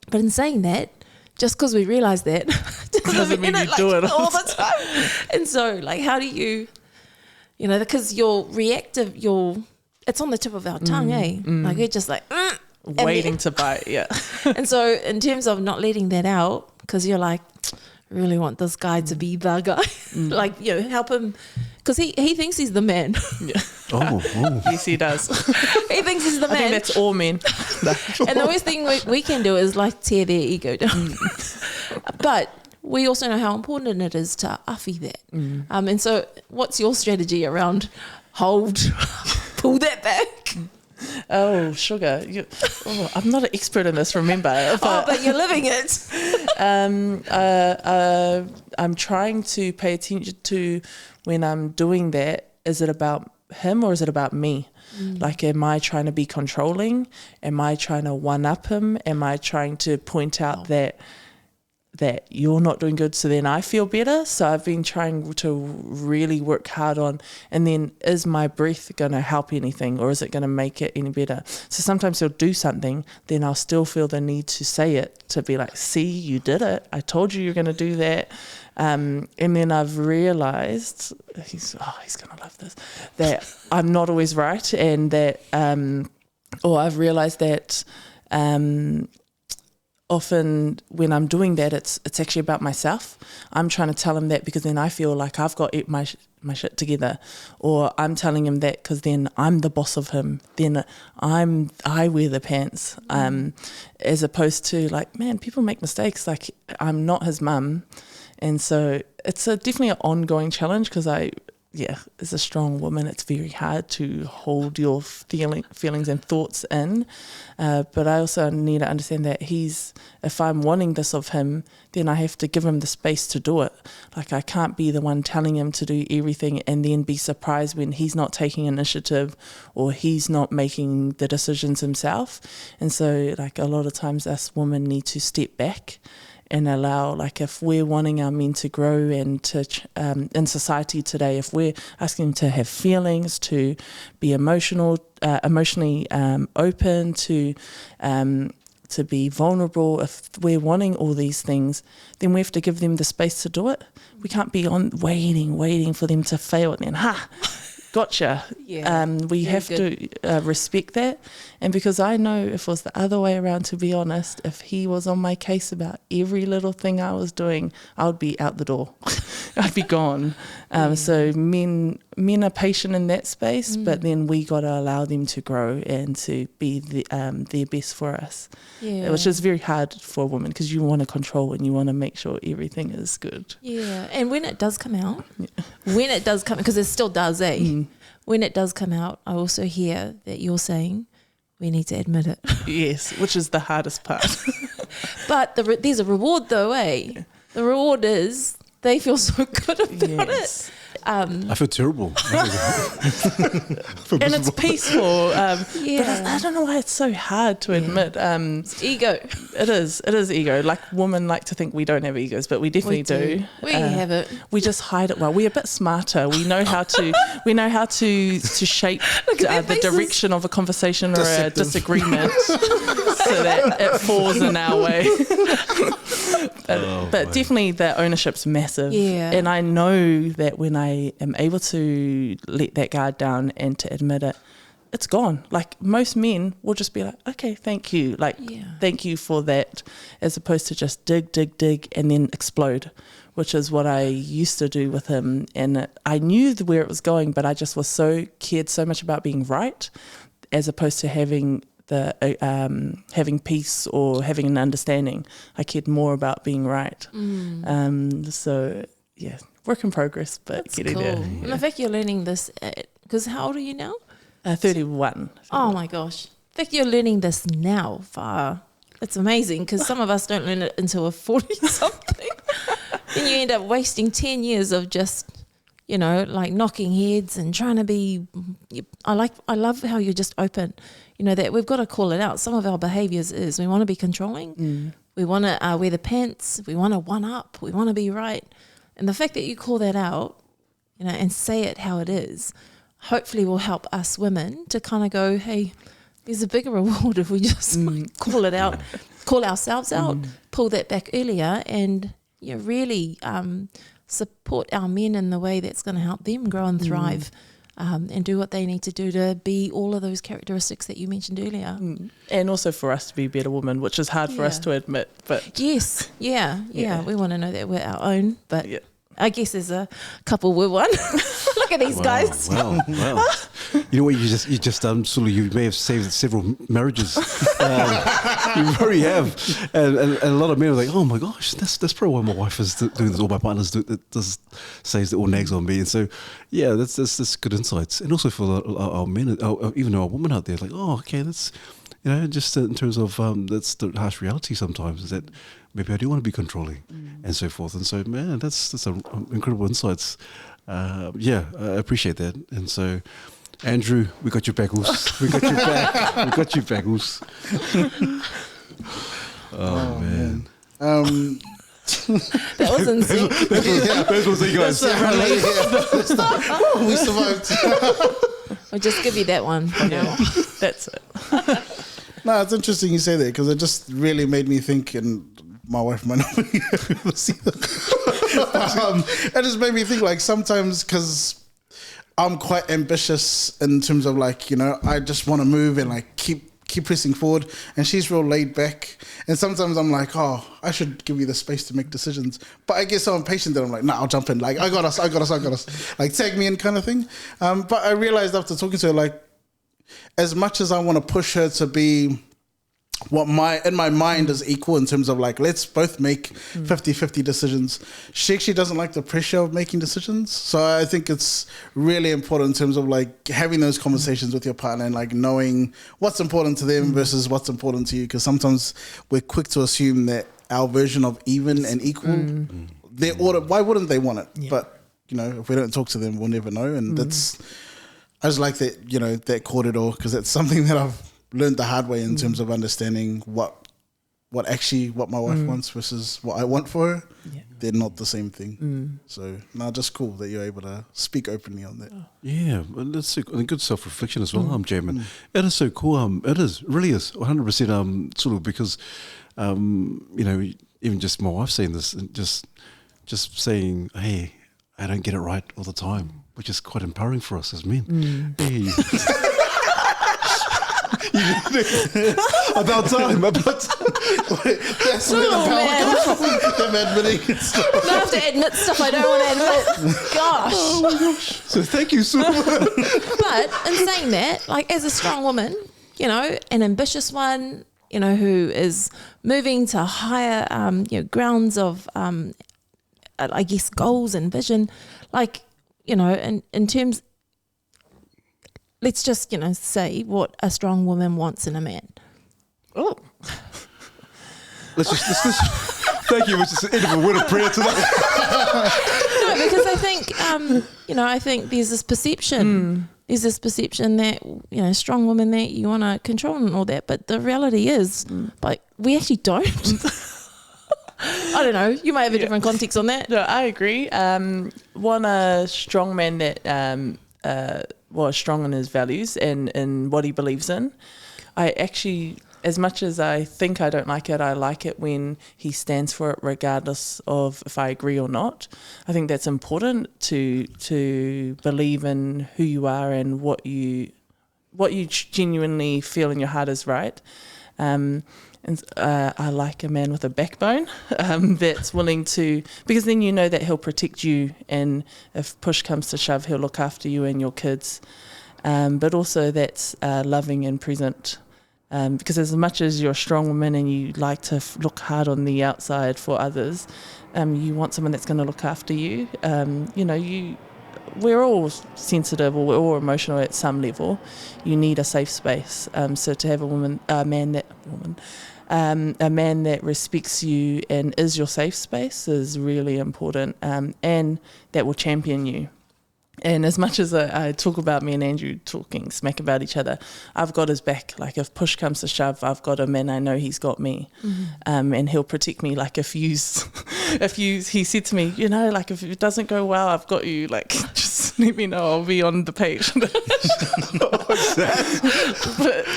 But in saying that, just because we realize that doesn't mean you do it all the time. And so, like, how do you know, because you're reactive, it's on the tip of our tongue, Like, we're just like, Waiting to bite, yeah. And so in terms of not letting that out, because you're like, I really want this guy to be the guy. Like, you know, help him, because he thinks he's the man. Yeah. Oh. Yes, he does. He thinks he's the man. I think that's all men. And the worst thing we can do is like tear their ego down. But we also know how important it is to uffy that. And so what's your strategy around pull that back? Oh, sugar. I'm not an expert in this, remember. But you're living it. I'm trying to pay attention to when I'm doing that. Is it about him or is it about me? Like, am I trying to be controlling? Am I trying to one-up him? Am I trying to point out that you're not doing good, so then I feel better? So I've been trying to really work hard on, and then is my breath going to help anything, or is it going to make it any better? So sometimes he'll do something, then I'll still feel the need to say it, to be like, see, you did it. I told you you're going to do that. And then I've realized, he's going to love this, that I'm not always right, and that, or I've realized that often when I'm doing that, it's actually about myself. I'm trying to tell him that because then I feel like I've got my shit together, or I'm telling him that because then I'm the boss of him. Then I wear the pants, as opposed to like, man, people make mistakes. Like, I'm not his mum, and so it's definitely an ongoing challenge because as a strong woman, it's very hard to hold your feelings and thoughts in. But I also need to understand that if I'm wanting this of him, then I have to give him the space to do it. Like, I can't be the one telling him to do everything and then be surprised when he's not taking initiative or he's not making the decisions himself. And so, like, a lot of times us women need to step back and allow, like, if we're wanting our men to grow and to in society today, if we're asking them to have feelings, to be emotionally open, to be vulnerable, if we're wanting all these things, then we have to give them the space to do it. We can't be waiting for them to fail and then gotcha. Yeah, we have to respect that. And because I know if it was the other way around, to be honest, if he was on my case about every little thing I was doing, I would be out the door. I'd be gone. So men are patient in that space, but then we got to allow them to grow and to be their best for us, which is very hard for a woman because you want to control and you want to make sure everything is good. Yeah, and when it does come out, because it still does, when it does come out, I also hear that you're saying we need to admit it. Yes, which is the hardest part. But there's a reward though, eh? The reward is they feel so good about it. I feel terrible. And it's peaceful. But I don't know why it's so hard to admit. It's ego. It is ego. Like, women like to think we don't have egos, but we definitely do. We have it. We just hide it well. We're a bit smarter. We know how to shape the direction of a conversation or a disagreement so that it falls in our way. But definitely the ownership's massive. Yeah. And I know that when I am able to let that guard down and to admit it, it's gone. Like, most men will just be like, okay, thank you. Like, thank you for that, as opposed to just dig, and then explode, which is what I used to do with him. And I knew where it was going, but I just cared so much about being right, as opposed to having having peace or having an understanding. I cared more about being right. So yeah, work in progress, but that's getting cool. there. And the fact you're learning this, because how old are you now? 31. Oh my gosh. The fact you're learning this now, it's amazing, because some of us don't learn it until we're 40 something. And you end up wasting 10 years of just, like knocking heads and trying to be. I love how you're just open. That we've got to call it out. Some of our behaviours is we want to be controlling. We want to wear the pants. We want to one up. We want to be right. And the fact that you call that out, and say it how it is, hopefully will help us women to kind of go, hey, there's a bigger reward if we just call it out, call ourselves out, pull that back earlier, and really support our men in the way that's going to help them grow and thrive. And do what they need to do to be all of those characteristics that you mentioned earlier. And also for us to be better women, which is hard for us to admit. But yes, yeah. We want to know that we're our own, but I guess as a couple we're one. Look at these guys. Wow. You know what? You just Sulu, you may have saved several marriages. You probably have, and a lot of men are like, oh my gosh, that's probably why my wife is doing this, or my partner's says that all nags on me. And so, yeah, that's good insights, and also for our men, even our women out there, like, oh, okay, that's. Just in terms of that's the harsh reality sometimes, is that maybe I do want to be controlling and so forth. And so, man, that's incredible insights. I appreciate that. And so, Andrew, we got your bagels. We got your back. We got your bagels. Oh, man. That was insane. Those was you guys. We survived. I'll just give you that one for now. That's it. No, it's interesting you say that, because it just really made me think, and my wife might not be able to see that. It just made me think, like, sometimes, because I'm quite ambitious in terms of, like, I just want to move and, like, keep keep pressing forward, and she's real laid back. And sometimes I'm like, oh, I should give you the space to make decisions. But I get so impatient that I'm like, nah, I'll jump in. Like, I got us. Like, tag me in kind of thing. But I realized after talking to her, like, as much as I want to push her to be what in my mind is equal in terms of like, let's both make 50-50 decisions, she actually doesn't like the pressure of making decisions. So I think it's really important in terms of like having those conversations with your partner and like knowing what's important to them versus what's important to you, because sometimes we're quick to assume that our version of even and equal, they order, why wouldn't they want it? But you know, if we don't talk to them, we'll never know. And that's, I just like that, you know, that corridor, because it's something that I've learned the hard way in terms of understanding what my wife wants versus what I want for her. They're not the same thing. So just cool that you're able to speak openly on that. Yeah, and that's a good self-reflection as well, Jamin. It is so cool. It really is 100% sort of, because you know, even just my wife saying this and just saying, hey, I don't get it right all the time, which is quite empowering for us as men. Hey. About time. That's where the power comes from. Them admitting stuff. I have to admit stuff I don't want to admit. Gosh. Oh my gosh. So thank you so much. But in saying that, like, as a strong woman, you know, an ambitious one, you know, who is moving to higher, you know, grounds of, I guess, goals and vision, like, you know, in terms, let's just, you know, say what a strong woman wants in a man. Oh. Let's just thank you. Let's just end of a word of prayer tonight. No, because I think, you know, I think there's this perception. There's this perception that, you know, strong women that you want to control and all that. But the reality is, like, we actually don't. I don't know. You might have a different context on that. No, I agree. Want a strong man that was strong in his values and in what he believes in. I actually, as much as I think I don't like it when he stands for it regardless of if I agree or not. I think that's important to believe in who you are and what you genuinely feel in your heart is right. And I like a man with a backbone that's willing to, because then you know that he'll protect you, and if push comes to shove, he'll look after you and your kids. But also that's loving and present, because as much as you're a strong woman and you like to look hard on the outside for others, you want someone that's going to look after you. You know, we're all sensitive or we're all emotional at some level. You need a safe space. So to have a man that respects you and is your safe space is really important, and that will champion you. And as much as I talk about me and Andrew talking smack about each other, I've got his back. Like, if push comes to shove, I've got him and I know he's got me. And he'll protect me. Like, he said to me, you know, like, if it doesn't go well, I've got you. Like, just let me know, I'll be on the page.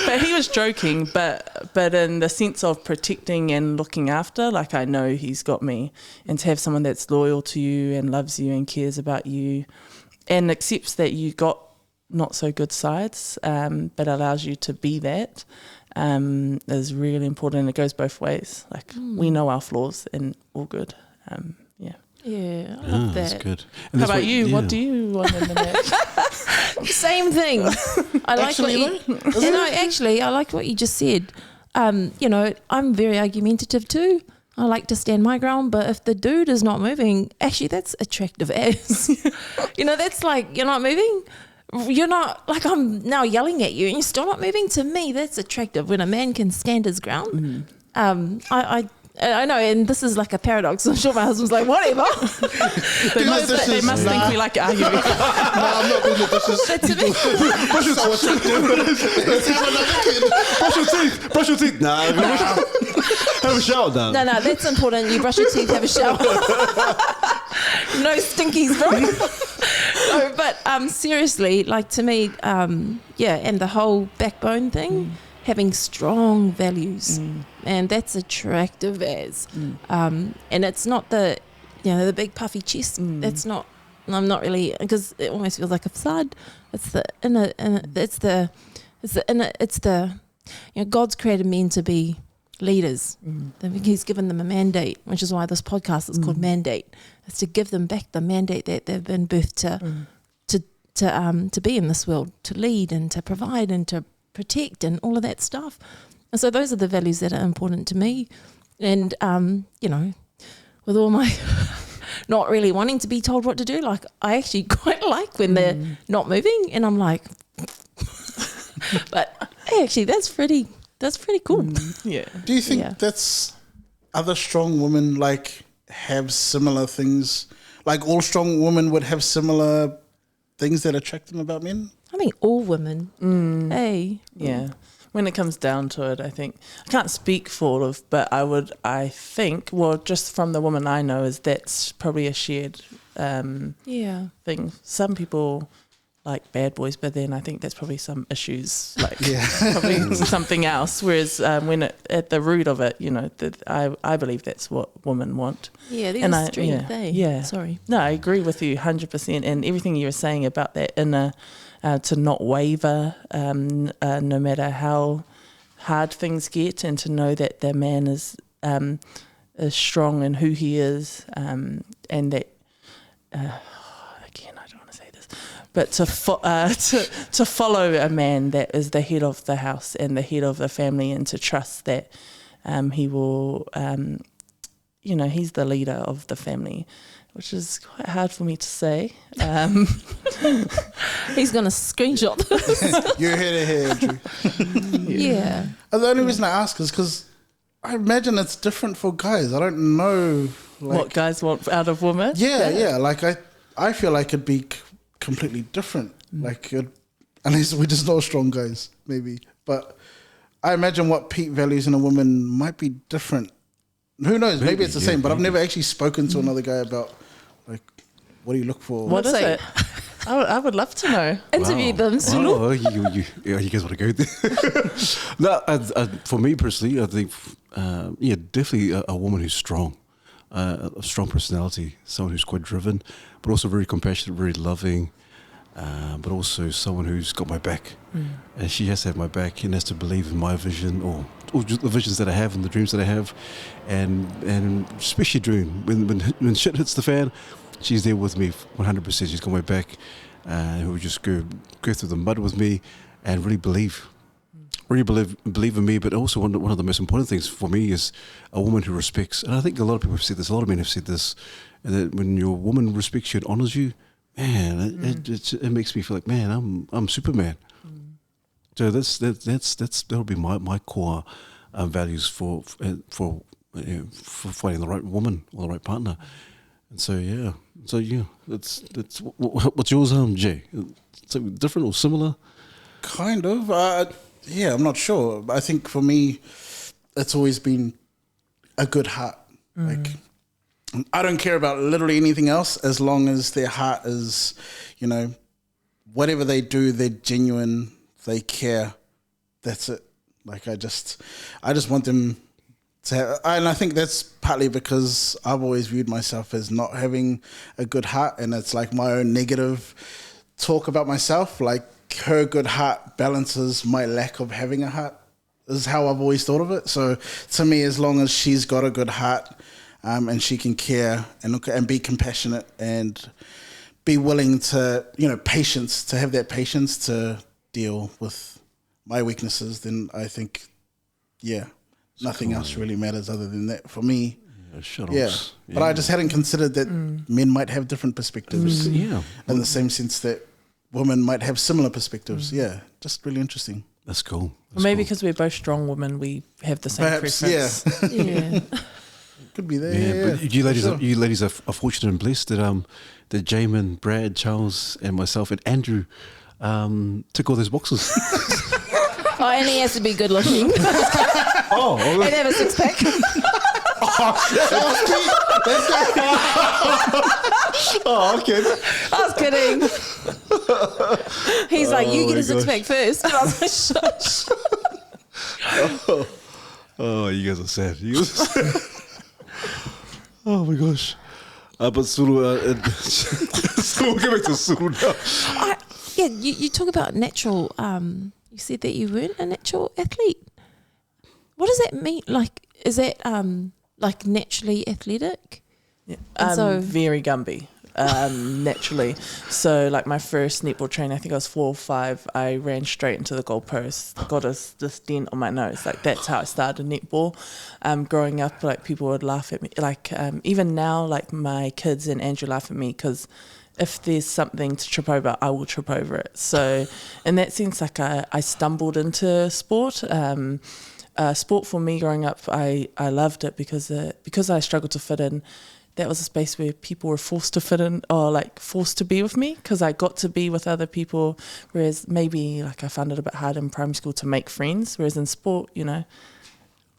but he was joking, but in the sense of protecting and looking after, like, I know he's got me. And to have someone that's loyal to you and loves you and cares about you and accepts that you got not so good sides, but allows you to be that, is really important. It goes both ways. Like, we know our flaws and all good. Yeah, I love that. That's good. And How that's about you? Yeah. What do you want in the match? Same thing. I like I like what you just said. You know, I'm very argumentative too. I like to stand my ground, but if the dude is not moving, actually that's attractive as. You know, that's like, you're not moving. You're not, like, I'm now yelling at you and you're still not moving. To me, that's attractive when a man can stand his ground. I know, and this is like a paradox. I'm sure my husband's like, whatever. They must think we like arguing. No, I'm not doing the dishes. Brush your teeth. Brush your teeth. Nah. Have a shower, Dan. No, that's important. You brush your teeth, have a shower. No stinkies, bro. No, but seriously, like, to me, and the whole backbone thing, having strong values, and that's attractive as. And it's not the big puffy chest. That's not. I'm not really, because it almost feels like a facade. It's the inner. It's the God's created men to be leaders. He's given them a mandate, which is why this podcast is called Mandate. It's to give them back the mandate that they've been birthed to be in this world, to lead and to provide and to protect and all of that stuff. And so those are the values that are important to me. And, with all my not really wanting to be told what to do, like I actually quite like when they're not moving and I'm like, but actually that's pretty cool. Yeah. Do you think that's other strong women like have similar things? Like all strong women would have similar things that attract them about men? I think all women. Hey. Yeah. When it comes down to it, I think I can't speak for all of, but I think, well, just from the woman I know, is that's probably a shared thing. Some people like bad boys, but then I think that's probably some issues, like probably something else. Whereas when at the root of it, I believe that's what women want. Yeah, there's a strength. Yeah. Sorry. No, I agree with you 100%, and everything you were saying about that inner. To not waver, no matter how hard things get, and to know that the man is strong in who he is, and that again, I don't want to say this, but to follow a man that is the head of the house and the head of the family, and to trust that he will, he's the leader of the family. Which is quite hard for me to say. He's going to screenshot this. You heard it here, Andrew. Yeah. And the only reason I ask is because I imagine it's different for guys. I don't know. What guys want out of women? Yeah. Like I feel like it'd be completely different. Like unless we're just not strong guys, maybe. But I imagine what Pete values in a woman might be different. Who knows? Maybe it's the same. But I've never actually spoken to another guy about like, what do you look for? What is it? I would love to know. Interview them, Sulu. Oh, you guys want to go there? No, for me personally, I think, definitely a woman who's strong, a strong personality, someone who's quite driven, but also very compassionate, very loving, but also someone who's got my back. And she has to have my back and has to believe in my vision or just the visions that I have and the dreams that I have. And especially during when shit hits the fan, she's there with me 100%. She's got my back. Who will just go through the mud with me and really believe in me. But also one of the most important things for me is a woman who respects. And I think a lot of people have said this. A lot of men have said this. And that when your woman respects you and honors you, man, it makes me feel like, man, I'm Superman. So that'll be my core values for finding the right woman or the right partner. And so that's what's yours, Jay? So different or similar? Kind of. I'm not sure. I think for me, it's always been a good heart. Like, I don't care about literally anything else as long as their heart is, whatever they do, they're genuine. They care. That's it. Like I just want them to have, and I think that's partly because I've always viewed myself as not having a good heart, and it's like my own negative talk about myself. Like her good heart balances my lack of having a heart. Is how I've always thought of it. So to me, as long as she's got a good heart, and she can care and look and be compassionate and be willing to, patience, to have that patience to deal with my weaknesses, then I think, nothing else really matters other than that for me. But I just hadn't considered that men might have different perspectives. In the same sense that women might have similar perspectives. Just really interesting. That's cool. Maybe because we're both strong women, we have the same preference. Could be there. But you ladies are fortunate and blessed that Jamin, Brad, Charles, and myself and Andrew tick all those boxes. And he has to be good looking. And have a six pack. Okay. I was kidding. He's like, you get a six pack first. And I was like, shush. Oh, you guys are sad. Oh my gosh. But Sulu, we'll get back to Sulu now. You talk about natural you said that you weren't a natural athlete. What does that mean? Like, is that like naturally athletic? Yeah. And so- Very Gumpy, naturally. So like my first netball training, I think I was 4 or 5, I ran straight into the goalpost, got this dent on my nose. Like that's how I started netball. Growing up, like people would laugh at me. Like even now, like my kids and Andrew laugh at me because if there's something to trip over, I will trip over it. So in that sense, like I stumbled into sport. Sport for me growing up, I loved it because I struggled to fit in. That was a space where people were forced to fit in or like forced to be with me because I got to be with other people, whereas maybe like I found it a bit hard in primary school to make friends, whereas in sport, you know,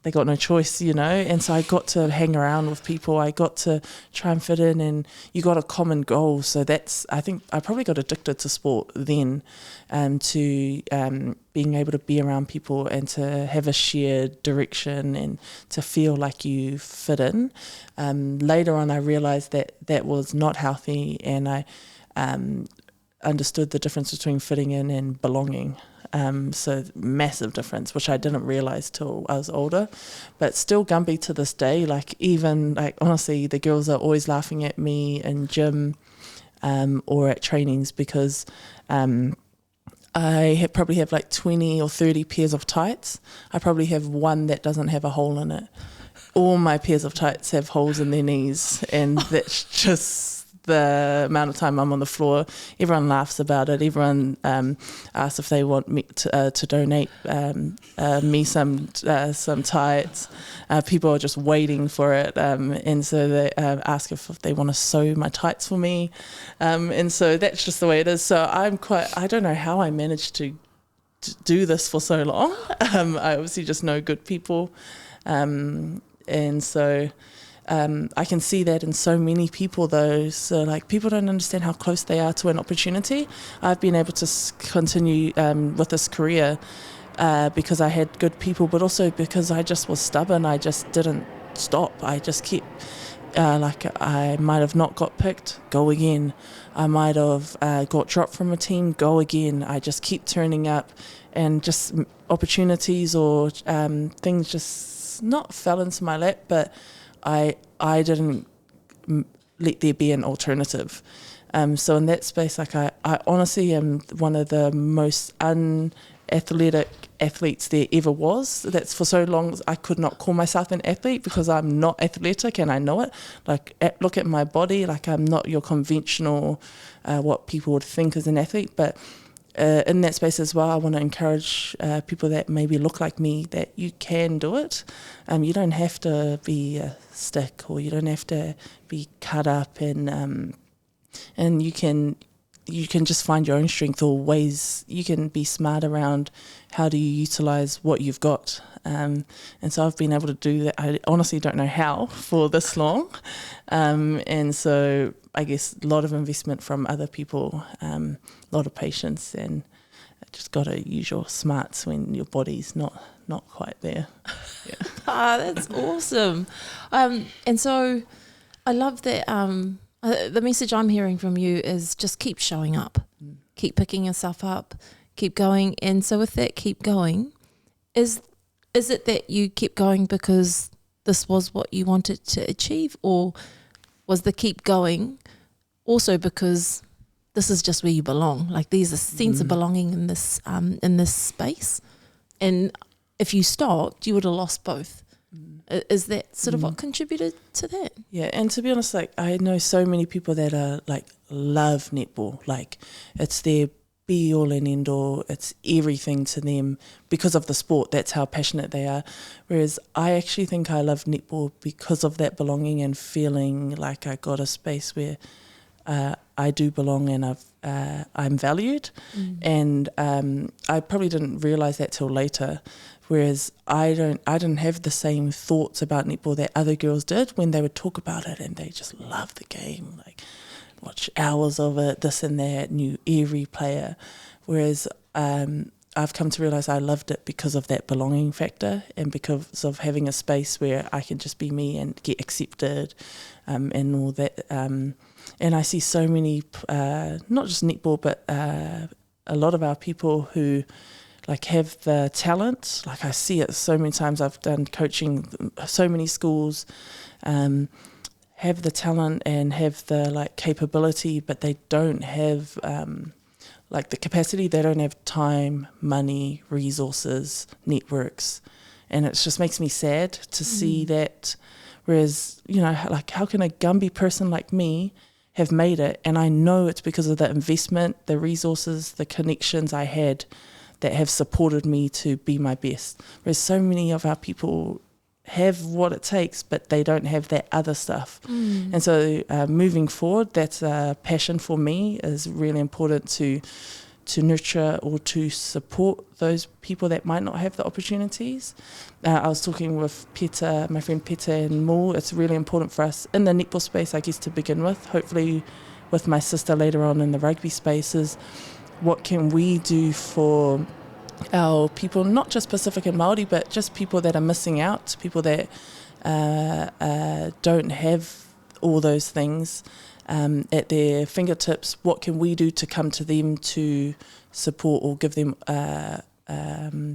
they got no choice, you know, and so I got to hang around with people. I got to try and fit in, and you got a common goal. So I think I probably got addicted to sport then, to being able to be around people and to have a shared direction and to feel like you fit in. Later on, I realised that was not healthy, and I understood the difference between fitting in and belonging. So massive difference, which I didn't realise till I was older, but still Gumpy to this day. Like even like honestly, the girls are always laughing at me in gym, or at trainings because I probably have like 20 or 30 pairs of tights. I probably have one that doesn't have a hole in it. All my pairs of tights have holes in their knees, and that's just the amount of time I'm on the floor. Everyone laughs about it. Everyone asks if they want me to donate me some tights. People are just waiting for it, and so they ask if they want to sew my tights for me, and so that's just the way it is. So I don't know how I managed to do this for so long. I obviously just know good people, and so I can see that in so many people though. So like people don't understand how close they are to an opportunity. I've been able to continue with this career because I had good people, but also because I just was stubborn. I just didn't stop. I just kept like I might have not got picked, go again. I might have got dropped from a team, go again. I just keep turning up, and just opportunities or things just not fell into my lap, but I didn't let there be an alternative. So in that space, like I honestly am one of the most unathletic athletes there ever was. That's for so long I could not call myself an athlete because I'm not athletic, and I know it. Like look at my body, like I'm not your conventional what people would think as an athlete, but in that space as well, I want to encourage people that maybe look like me that you can do it. You don't have to be a stick, or you don't have to be cut up, and you can just find your own strength or ways. You can be smart around how do you utilize what you've got. And so I've been able to do that. I honestly don't know how for this long. And so I guess a lot of investment from other people, a lot of patience, and just got to use your smarts when your body's not quite there. Yeah. That's awesome. And so I love that the message I'm hearing from you is just keep showing up, keep picking yourself up, keep going. And so with that keep going, is it that you kept going because this was what you wanted to achieve, or was the keep going also because this is just where you belong? Like there's a sense of belonging in this space, and if you stopped, you would have lost both. Is that sort of what contributed to that? Yeah, and to be honest, like I know so many people that are like love netball, like it's their be all and end all, it's everything to them because of the sport. That's how passionate they are. Whereas I actually think I love netball because of that belonging and feeling like I got a space where I do belong and I'm valued. And I probably didn't realise that till later. Whereas I didn't have the same thoughts about netball that other girls did when they would talk about it, and they just love the game, like watch hours of it, this and that, knew every player. Whereas I've come to realise I loved it because of that belonging factor, and because of having a space where I can just be me and get accepted, and all that. And I see so many, not just netball, but a lot of our people who like have the talent. Like I see it so many times. I've done coaching so many schools, have the talent and have the like capability, but they don't have like the capacity. They don't have time, money, resources, networks, and it just makes me sad to see that. Whereas, you know, like how can a Gumpy person like me have made it? And I know it's because of the investment, the resources, the connections I had that have supported me to be my best. Whereas so many of our people have what it takes, but they don't have that other stuff. And so moving forward, that's a passion for me, is really important to nurture or to support those people that might not have the opportunities. I was talking with Peter, my friend Peter and Mo. It's really important for us in the netball space, I guess, to begin with, hopefully with my sister later on in the rugby space, is what can we do for our people, not just Pacific and Māori, but just people that are missing out, people that don't have all those things at their fingertips. What can we do to come to them to support or give them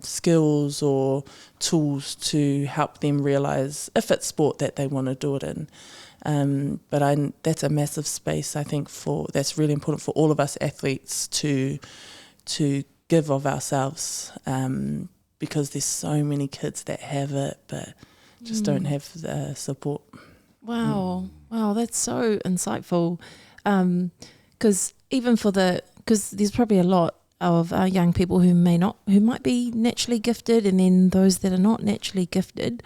skills or tools to help them realise if it's sport that they want to do it in. But that's a massive space, I think, that's really important for all of us athletes to give of ourselves, because there's so many kids that have it but just don't have the support. Wow, that's so insightful. Because because there's probably a lot of young people who might be naturally gifted, and then those that are not naturally gifted.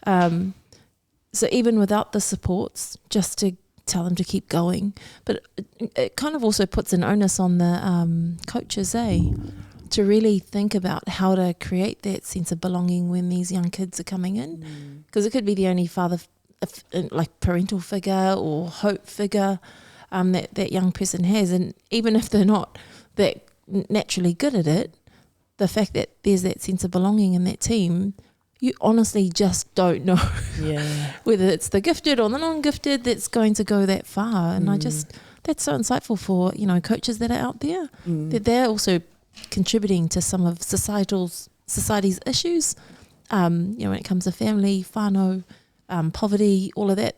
So even without the supports, just to tell them to keep going. But it kind of also puts an onus on the coaches, to really think about how to create that sense of belonging when these young kids are coming in. Because it could be the only father, like parental figure or hope figure that young person has. And even if they're not that naturally good at it, the fact that there's that sense of belonging in that team, you honestly just don't know whether it's the gifted or the non-gifted that's going to go that far. And that's so insightful for, you know, coaches that are out there, that they're also contributing to some of society's issues, you know, when it comes to family, whānau, poverty, all of that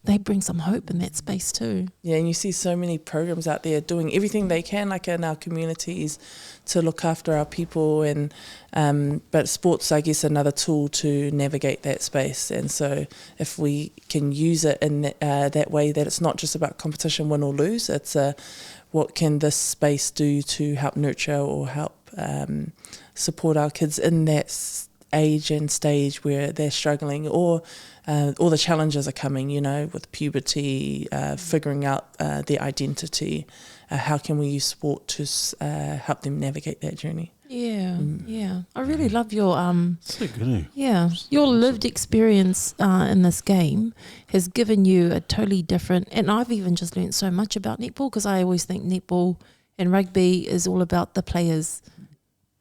they bring some hope in that space too. Yeah, and you see so many programs out there doing everything they can, like in our communities, to look after our people, and but sports, I guess, another tool to navigate that space. And so if we can use it in that way, that it's not just about competition, win or lose, it's what can this space do to help nurture or help support our kids in that age and stage where they're struggling, or all the challenges are coming, you know, with puberty, figuring out their identity. How can we use sport to help them navigate that journey? Yeah. I really love your So good. your lived experience in this game has given you a totally different, and I've even just learned so much about netball, because I always think netball and rugby is all about the players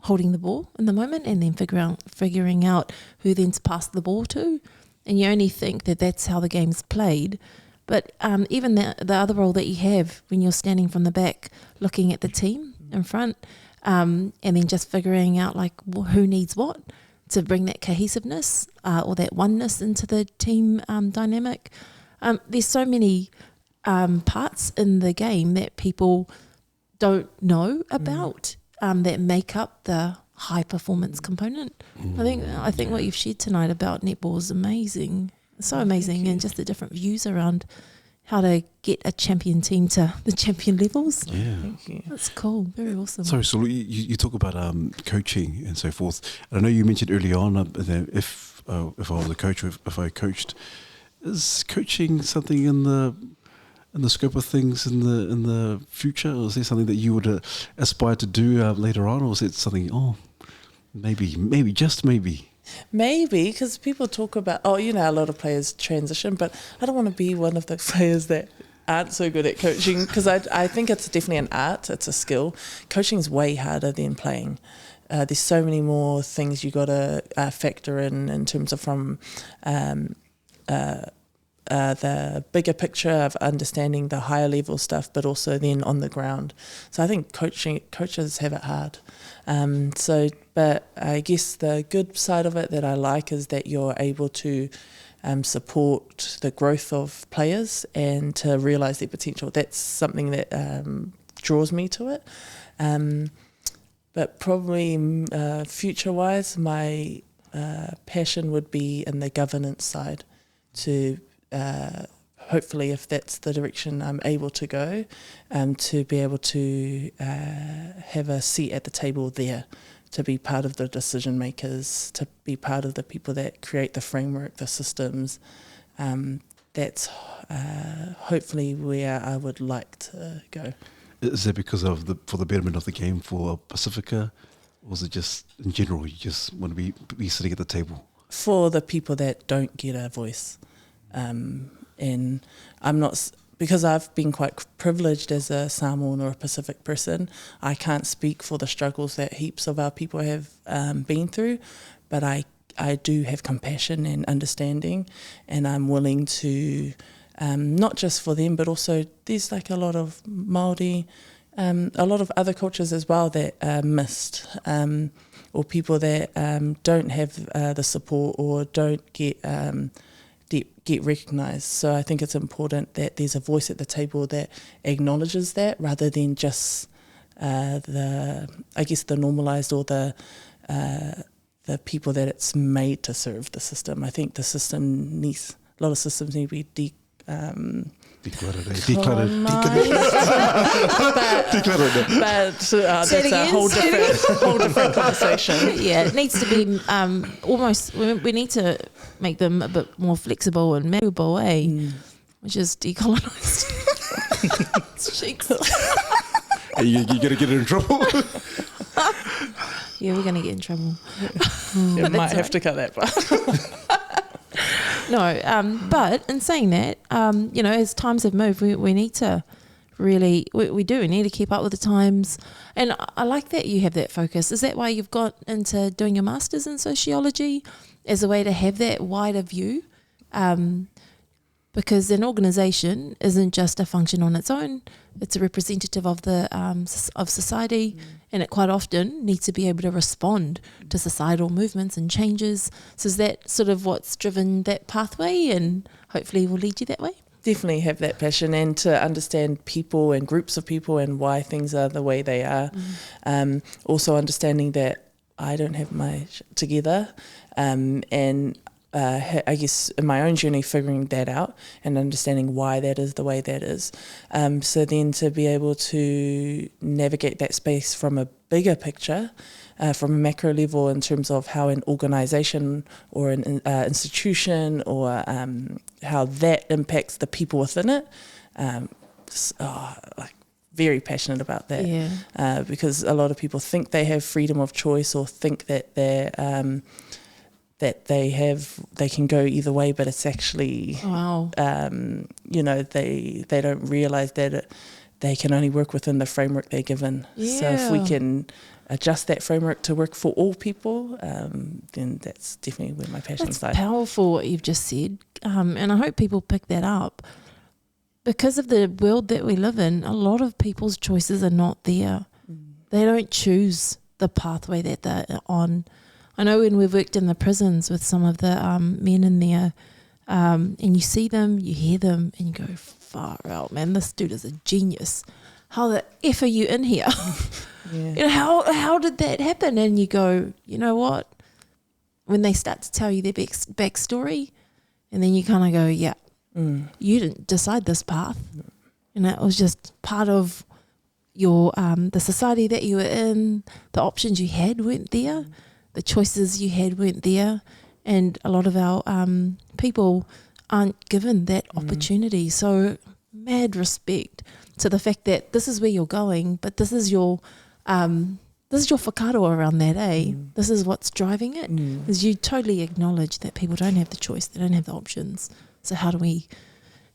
holding the ball in the moment and then figuring out who then to pass the ball to, and you only think that that's how the game's played. But even the other role that you have when you're standing from the back looking at the team in front, and then just figuring out like who needs what to bring that cohesiveness or that oneness into the team dynamic. There's so many parts in the game that people don't know about, that make up the high performance component. I think what you've shared tonight about netball is amazing. It's so amazing, and just the different views around how to get a champion team to the champion levels. Yeah. Thank you. That's cool. Very awesome. Sorry, so you talk about coaching and so forth. And I know you mentioned early on that if I was a coach, if I coached, is coaching something in the scope of things in the future, or is there something that you would aspire to do later on, or is it something? Maybe just maybe. Maybe, because people talk about, a lot of players transition, but I don't want to be one of those players that aren't so good at coaching, because I think it's definitely an art, it's a skill. Coaching is way harder than playing. There's so many more things you got to factor in terms of from the bigger picture of understanding the higher level stuff, but also then on the ground. So I think coaches have it hard. But I guess the good side of it that I like is that you're able to support the growth of players and to realise their potential. That's something that draws me to it. But probably future-wise, my passion would be in the governance side to hopefully, if that's the direction I'm able to go, to be able to have a seat at the table there, to be part of the decision makers, to be part of the people that create the framework, the systems. That's hopefully where I would like to go. Is that because of for the betterment of the game for Pacifica, or is it just in general you just want to be sitting at the table? For the people that don't get a voice. And I'm not, because I've been quite privileged as a Samoan or a Pacific person, I can't speak for the struggles that heaps of our people have been through, but I do have compassion and understanding, and I'm willing to, not just for them, but also there's like a lot of Māori, a lot of other cultures as well that are missed, or people that don't have the support or don't get recognised. So I think it's important that there's a voice at the table that acknowledges that, rather than just the normalised or the people that it's made to serve the system. I think the system needs, a lot of systems need to be decluttered. But that's a whole different conversation. Yeah, it needs to be almost. We need to make them a bit more flexible and malleable, which is decolonised. Cheeks. You gotta get in trouble. Yeah, we're gonna get in trouble. You might have to cut that part. No, but in saying that, as times have moved, we need to really, we do need to keep up with the times. And I like that you have that focus. Is that why you've got into doing your master's in sociology, as a way to have that wider view? Because an organisation isn't just a function on its own; it's a representative of the of society, and it quite often needs to be able to respond to societal movements and changes. So is that sort of what's driven that pathway, and hopefully will lead you that way? Definitely have that passion, and to understand people and groups of people and why things are the way they are. Also understanding that I don't have my together, and I guess in my own journey figuring that out and understanding why that is the way that is. So then to be able to navigate that space from a bigger picture, from a macro level, in terms of how an organisation or an institution or how that impacts the people within it. Very passionate about that, because a lot of people think they have freedom of choice, or think that they're that they can go either way, but it's actually they don't realise that they can only work within the framework they're given. So if we can adjust that framework to work for all people, then that's definitely where my passion's like. That's powerful what you've just said, and I hope people pick that up. Because of the world that we live in, a lot of people's choices are not there. They don't choose the pathway that they're on. I know when we've worked in the prisons with some of the men in there, and you see them, you hear them, and you go, far out, man, this dude is a genius. How the F are you in here? How did that happen? And you go, you know what? When they start to tell you their backstory, and then you kind of go, you didn't decide this path. And it was just part of your the society that you were in. The options you had weren't there. The choices you had weren't there, and a lot of our people aren't given that opportunity. So mad respect to the fact that this is where you're going, but this is your whakaaro around that, This is what's driving it. Is you totally acknowledge that people don't have the choice, they don't have the options. So how do we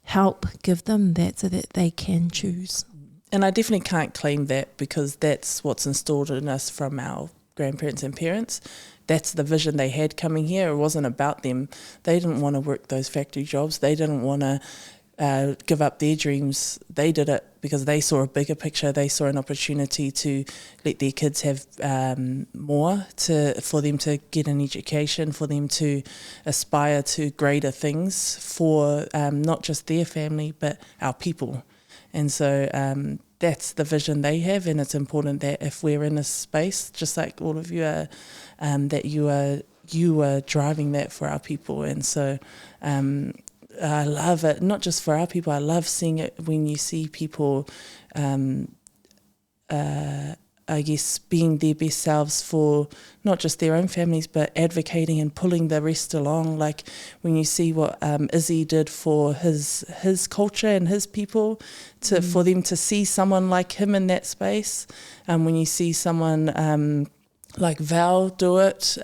help give them that so that they can choose? And I definitely can't claim that, because that's what's installed in us from our grandparents and parents, that's the vision they had coming here. It wasn't about them. They didn't want to work those factory jobs. They didn't want to give up their dreams. They did it because they saw a bigger picture. They saw an opportunity to let their kids have more, for them to get an education, for them to aspire to greater things for not just their family but our people. And so that's the vision they have, and it's important that if we're in this space, just like all of you are, that you are driving that for our people. And so I love it, not just for our people. I love seeing it when you see people, I guess, being their best selves for not just their own families, but advocating and pulling the rest along. Like when you see what Izzy did for his culture and his people, for them to see someone like him in that space. When you see someone like Val do it,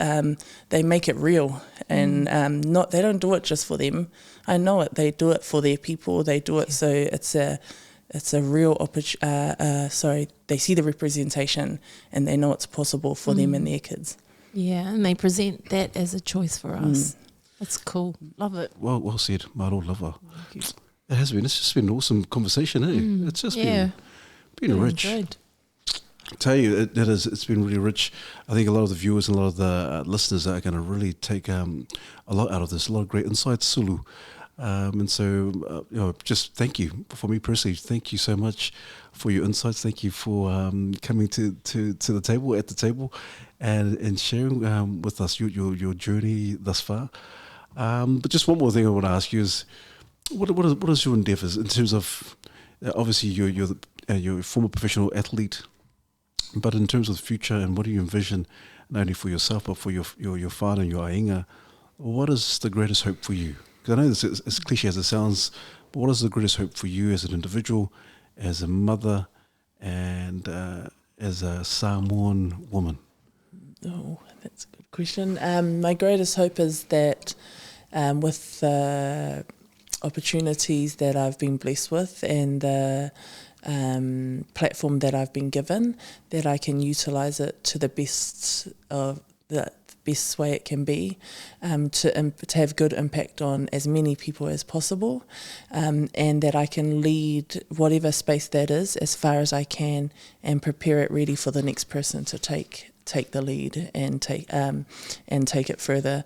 they make it real, and they don't do it just for them. I know it. They do it for their people. They do it so it's a real opportunity. They see the representation and they know it's possible for them and their kids. Yeah, and they present that as a choice for us. That's cool. Love it. Well said, Maro Lava. It has been. It's just been an awesome conversation, eh? It's just been rich. Enjoyed. I tell you, it is. It's been really rich. I think a lot of the viewers and a lot of the listeners are going to really take a lot out of this. A lot of great insights, Sulu. And so, just thank you. For me personally, thank you so much for your insights. Thank you for coming to the table, and sharing with us your journey thus far. But just one more thing I want to ask you is, what is your endeavours in terms of, obviously you're a former professional athlete, but in terms of the future, and what do you envision, not only for yourself but for your whānau, your ainga? What is the greatest hope for you? Because I know this is as cliche as it sounds, but what is the greatest hope for you as an individual, as a mother, and as a Samoan woman? Oh, that's a good question. My greatest hope is that with the opportunities that I've been blessed with and the platform that I've been given, that I can utilise it to the best way it can be, to have good impact on as many people as possible, and that I can lead whatever space that is as far as I can and prepare it ready for the next person to take the lead and take it further.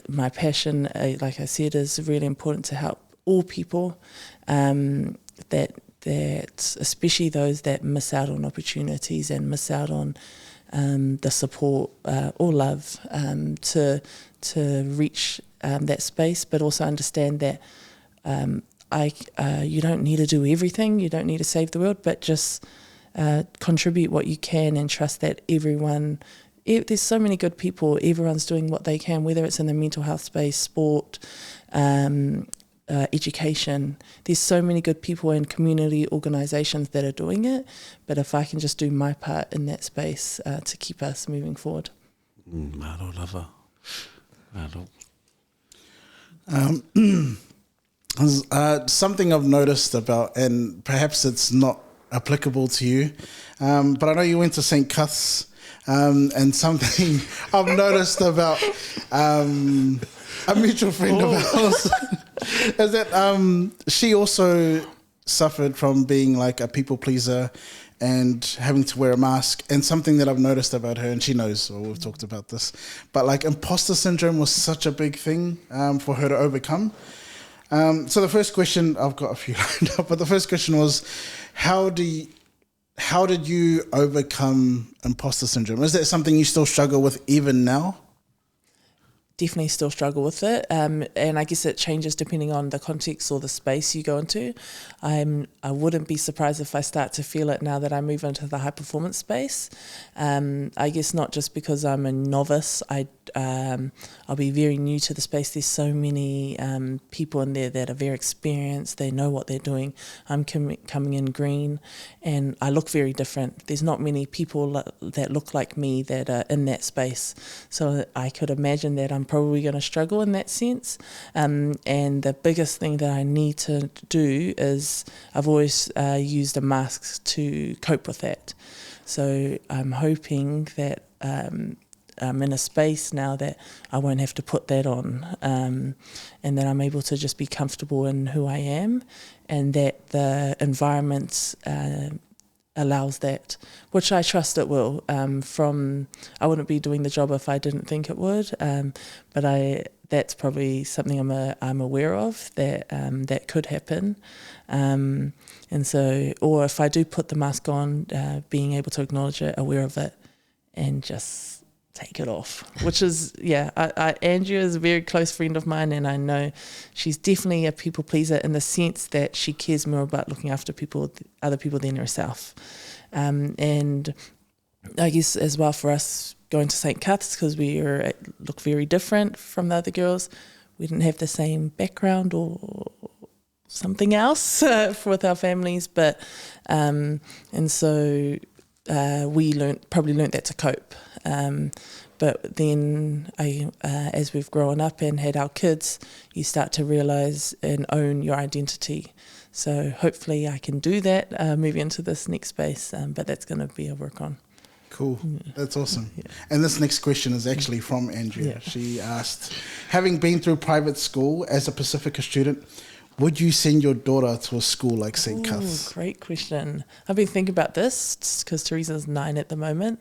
My passion, like I said, is really important to help all people, that especially those that miss out on opportunities and miss out on the support or love to reach that space, but also understand that you don't need to do everything, you don't need to save the world, but just contribute what you can and trust that everyone, there's so many good people, everyone's doing what they can, whether it's in the mental health space, sport, education. There's so many good people and community organisations that are doing it, but if I can just do my part in that space to keep us moving forward. Maro lava. Something I've noticed about, and perhaps it's not applicable to you, but I know you went to St. Cuth's, and something I've noticed about a mutual friend of ours is that she also suffered from being like a people pleaser and having to wear a mask. And something that I've noticed about her, and she knows, or we've talked about this, but like imposter syndrome was such a big thing for her to overcome. So the first question, I've got a few lined up, but the first question was, how did you overcome imposter syndrome? Is that something you still struggle with even now? Definitely still struggle with it, and I guess it changes depending on the context or the space you go into. I wouldn't be surprised if I start to feel it now that I move into the high performance space. I guess not just because I'm a novice. I'll be very new to the space. There's so many people in there that are very experienced. They know what they're doing. I'm coming in green, and I look very different. There's not many people that look like me that are in that space. So I could imagine that I'm probably going to struggle in that sense. And the biggest thing that I need to do is I've always used a mask to cope with that. So I'm hoping that I'm in a space now that I won't have to put that on, and that I'm able to just be comfortable in who I am, and that the environment allows that, which I trust it will. I wouldn't be doing the job if I didn't think it would, but that's probably something I'm aware of, that could happen. And so, or if I do put the mask on, being able to acknowledge it, aware of it, and just take it off, which is, Andrea is a very close friend of mine, and I know she's definitely a people pleaser in the sense that she cares more about looking after other people than herself. And I guess as well for us going to St. Cuth's, because we look very different from the other girls, we didn't have the same background or something else with our families, but and so we probably learnt that to cope. But then as we've grown up and had our kids, you start to realise and own your identity. So hopefully I can do that moving into this next space, but that's going to be a work on. Cool. That's awesome. Yeah. And this next question is actually from Andrea. Yeah. She asked, having been through private school as a Pacifica student, would you send your daughter to a school like St. Cuth's? Great question. I've been thinking about this because Teresa's 9 at the moment.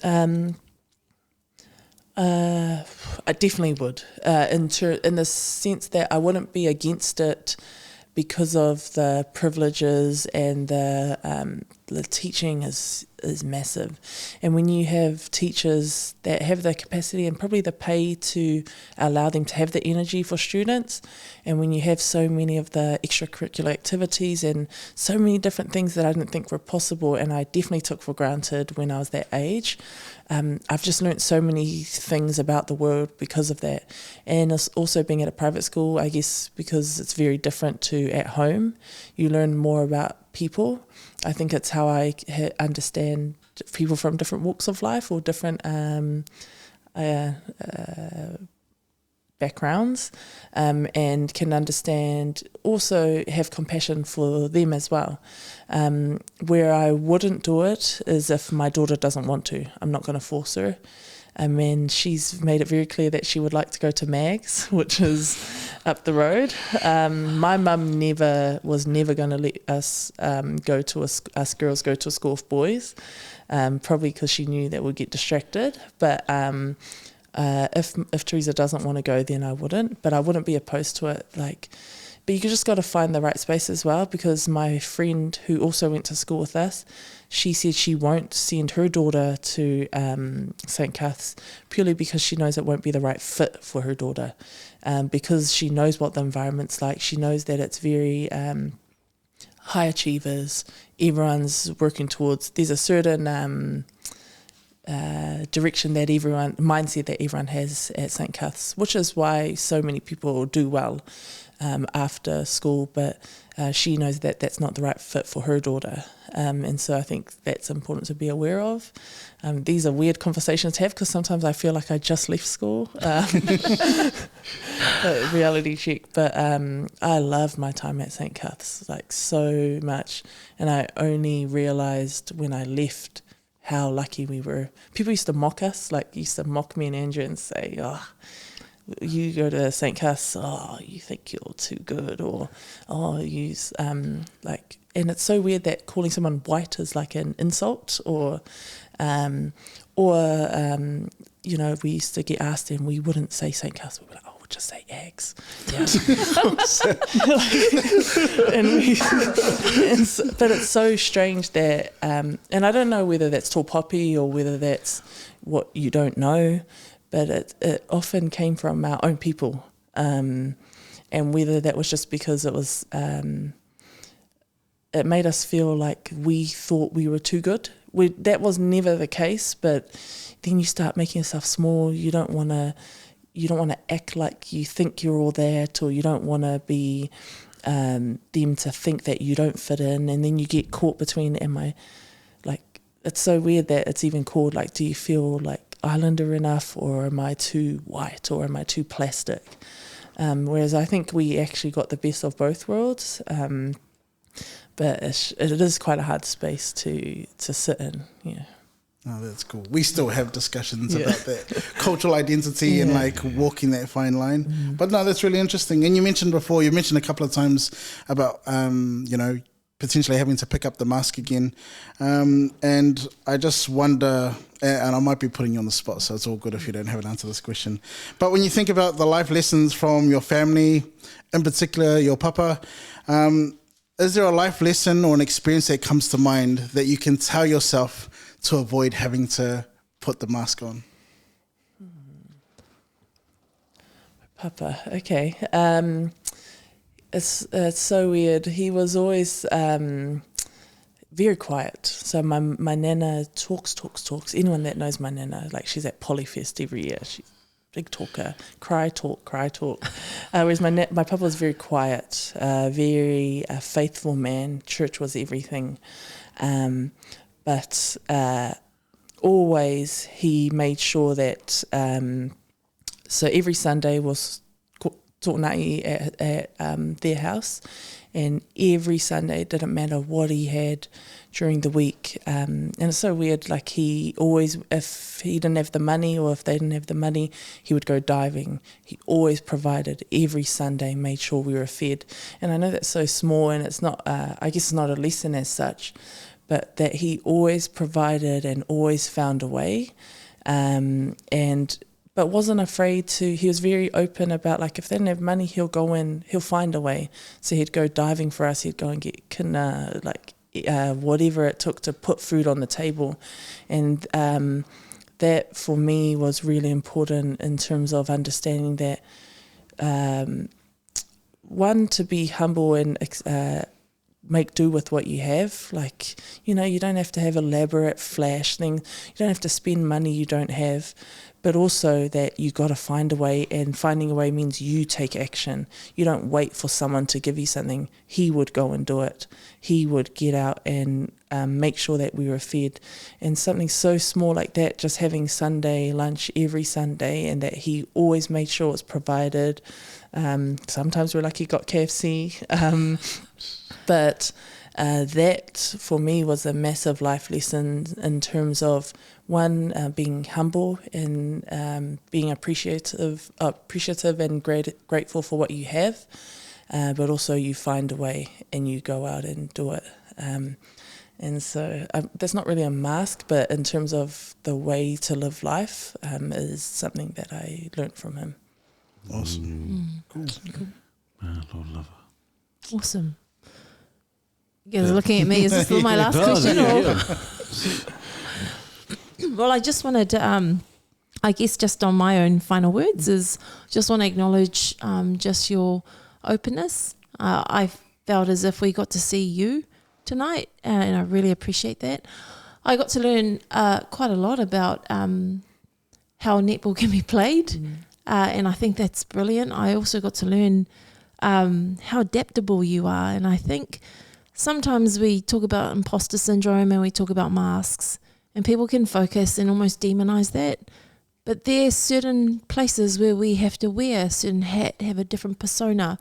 I definitely would, in the sense that I wouldn't be against it because of the privileges, and the teaching is massive. And when you have teachers that have the capacity and probably the pay to allow them to have the energy for students, and when you have so many of the extracurricular activities and so many different things that I didn't think were possible, and I definitely took for granted when I was that age, I've just learnt so many things about the world because of that. And it's also being at a private school, I guess, because it's very different to at home, you learn more about people. I think it's how I understand people from different walks of life or different backgrounds, and can understand, also have compassion for them as well. Where I wouldn't do it is if my daughter doesn't want to. I'm not going to force her. And she's made it very clear that she would like to go to Mags, which is up the road. My mum was never going to let us us girls go to a school of boys, probably because she knew that we'd get distracted. But if Teresa doesn't want to go, then I wouldn't. But I wouldn't be opposed to it. But you just got to find the right space as well, because my friend who also went to school with us, she said she won't send her daughter to St. Cuth's purely because she knows it won't be the right fit for her daughter, because she knows what the environment's like. She knows that it's very high achievers. Everyone's working towards, there's a certain mindset that everyone has at St. Cuth's, which is why so many people do well after school, but she knows that that's not the right fit for her daughter, and so I think that's important to be aware of. These are weird conversations to have because sometimes I feel like I just left school, reality check, but I love my time at St. Cuth's so much, and I only realised when I left how lucky we were. People used to mock us, used to mock me and Andrew and say, oh, you go to St. Cuth's, oh, you think you're too good, or and it's so weird that calling someone white is like an insult, or we used to get asked and we wouldn't say St. Cuth's, we'd be like, oh, we'll just say Ags. But it's so strange that, and I don't know whether that's tall poppy or whether that's what you don't know, but it often came from our own people, and whether that was just because it was, it made us feel like we thought we were too good. That was never the case, but then you start making yourself small. You don't want to act like you think you're all that, or you don't want to be them to think that you don't fit in, and then you get caught between, it's so weird that it's even called, do you feel like Islander enough, or am I too white, or am I too plastic? Whereas I think we actually got the best of both worlds, but it is quite a hard space to sit in. Yeah. Oh, that's cool. We still have discussions about that cultural identity and like walking that fine line. But no, that's really interesting. And you mentioned a couple of times about, potentially having to pick up the mask again. And I just wonder, and I might be putting you on the spot, so it's all good if you don't have an answer to this question. But when you think about the life lessons from your family, in particular your papa, is there a life lesson or an experience that comes to mind that you can tell yourself to avoid having to put the mask on? Papa, okay. It's so weird. He was always very quiet. So my nana talks. Anyone that knows my nana, like she's at Polyfest every year. She's a big talker. Cry, talk. Whereas my papa was very quiet, very faithful man. Church was everything. But always he made sure that, so every Sunday was tōnai at their house, and every Sunday, it didn't matter what he had during the week. And it's so weird, like he always, if he didn't have the money or if they didn't have the money, he would go diving. He always provided every Sunday, made sure we were fed. And I know that's so small and it's not, I guess it's not a lesson as such, but that he always provided and always found a way. But wasn't afraid to, he was very open about, like, if they didn't have money, he'll go in, he'll find a way. So he'd go diving for us, he'd go and get kina, whatever it took to put food on the table. And that for me was really important in terms of understanding that, one, to be humble and make do with what you have. Like, you don't have to have elaborate flash things. You don't have to spend money you don't have. But also that you got to find a way, and finding a way means you take action. You don't wait for someone to give you something. He would go and do it. He would get out and make sure that we were fed. And something so small like that, just having Sunday lunch every Sunday, and that he always made sure it was provided. Sometimes we're lucky got KFC. But that for me was a massive life lesson in terms of, one, being humble and being appreciative and grateful for what you have, but also you find a way and you go out and do it. And so that's not really a mask, but in terms of the way to live life is something that I learned from him. Awesome. Cool. Lord love her. Awesome. You guys are looking at me. Is this my last question? Well, I just wanted to, I guess just on my own final words, is just want to acknowledge just your openness. I felt as if we got to see you tonight, and I really appreciate that. I got to learn quite a lot about how netball can be played, and I think that's brilliant. I also got to learn how adaptable you are, and I think sometimes we talk about imposter syndrome and we talk about masks, and people can focus and almost demonize that. But there's certain places where we have to wear a certain hat, have a different persona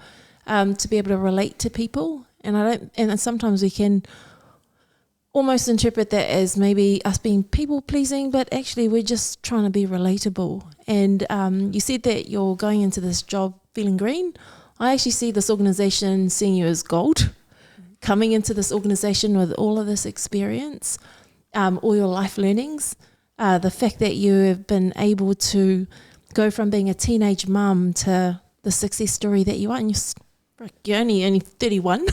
to be able to relate to people. And sometimes we can almost interpret that as maybe us being people pleasing, but actually we're just trying to be relatable. And you said that you're going into this job feeling green. I actually see this organization seeing you as gold. Coming into this organization with all of this experience, all your life learnings, the fact that you have been able to go from being a teenage mum to the success story that you are, and you're only 31.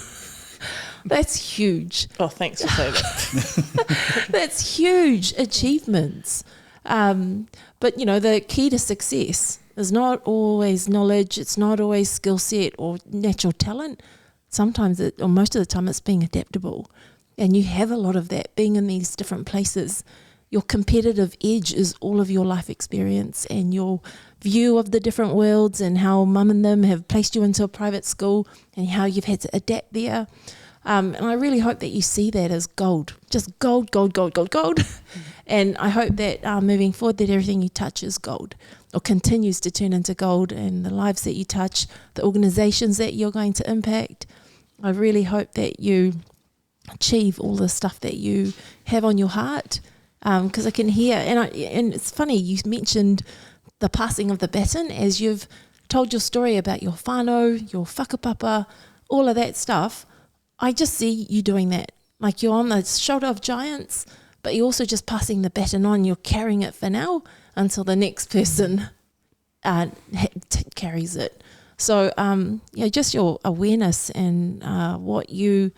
That's huge. Oh, thanks for saying that. That's huge achievements. But, the key to success is not always knowledge. It's not always skill set or natural talent. Sometimes, or most of the time, it's being adaptable. And you have a lot of that being in these different places. Your competitive edge is all of your life experience and your view of the different worlds, and how mum and them have placed you into a private school and how you've had to adapt there. And I really hope that you see that as gold, just gold. And I hope that moving forward, that everything you touch is gold, or continues to turn into gold, and the lives that you touch, the organizations that you're going to impact. I really hope that you achieve all the stuff that you have on your heart, because I can hear, and it's funny, you mentioned the passing of the baton as you've told your story about your whānau, your whakapapa, all of that stuff. I just see you doing that. Like you're on the shoulder of giants, but you're also just passing the baton on. You're carrying it for now until the next person carries it. So, just your awareness and what you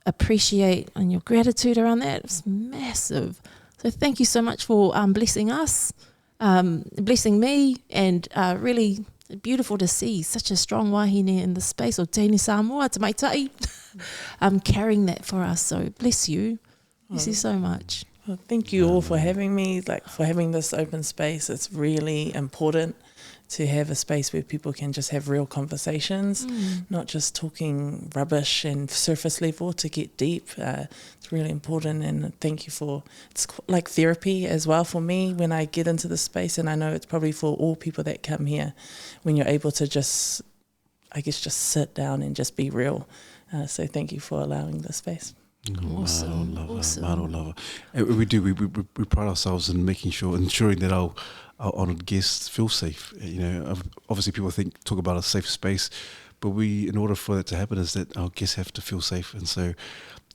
appreciate and your gratitude around that is massive. So thank you so much for blessing us, blessing me, and really beautiful to see such a strong wahine in the space, or Tēnei Samoa, te maitai, carrying that for us. So bless you. Bless you so much. Well, thank you all for having me, for having this open space. It's really important to have a space where people can just have real conversations, not just talking rubbish and surface level, to get deep. It's really important, and thank you for, it's like therapy as well for me when I get into the space, and I know it's probably for all people that come here, when you're able to just sit down and just be real. So thank you for allowing this space. Awesome. Love it. We do. We pride ourselves in ensuring that our honoured guests feel safe. Obviously people talk about a safe space, but in order for that to happen, is that our guests have to feel safe. And so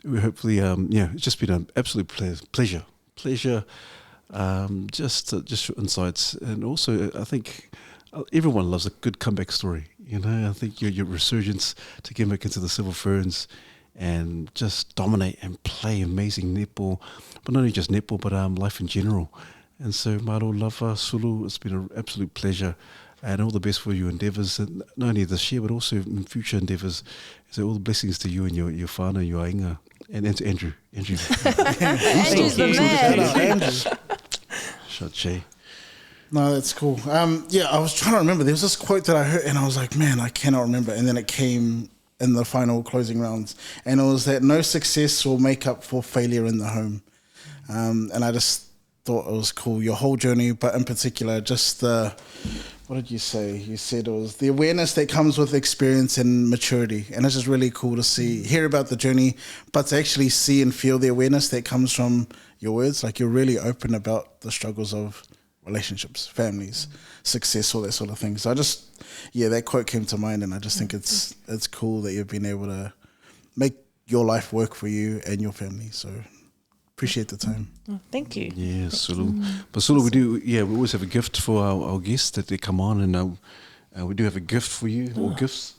we hopefully, it's just been an absolute pleasure. Just your insights, and also I think everyone loves a good comeback story. I think your resurgence to get back into the Silver Ferns and just dominate and play amazing netball, but not only just netball, but life in general. And so, Maro Lava, Sulu, it's been an absolute pleasure, and all the best for your endeavours, and not only this year, but also in future endeavours. So all the blessings to you and your whānau, your ainga, and to Andrew. Andrew's the man. Shot Che. No, that's cool. I was trying to remember. There was this quote that I heard, and I was like, man, I cannot remember. And then it came in the final closing rounds, and it was that no success will make up for failure in the home. And I just thought it was cool, your whole journey, but in particular, just what did you say? You said it was the awareness that comes with experience and maturity. And it's just really cool to hear about the journey, but to actually see and feel the awareness that comes from your words. Like, you're really open about the struggles of relationships, families, success, all that sort of thing. So that quote came to mind, and I just think it's cool that you've been able to make your life work for you and your family. So appreciate the time. Oh, thank you. Yeah, Sulu. But Sulu, we always have a gift for our guests that they come on, and we do have a gift for you, or gifts.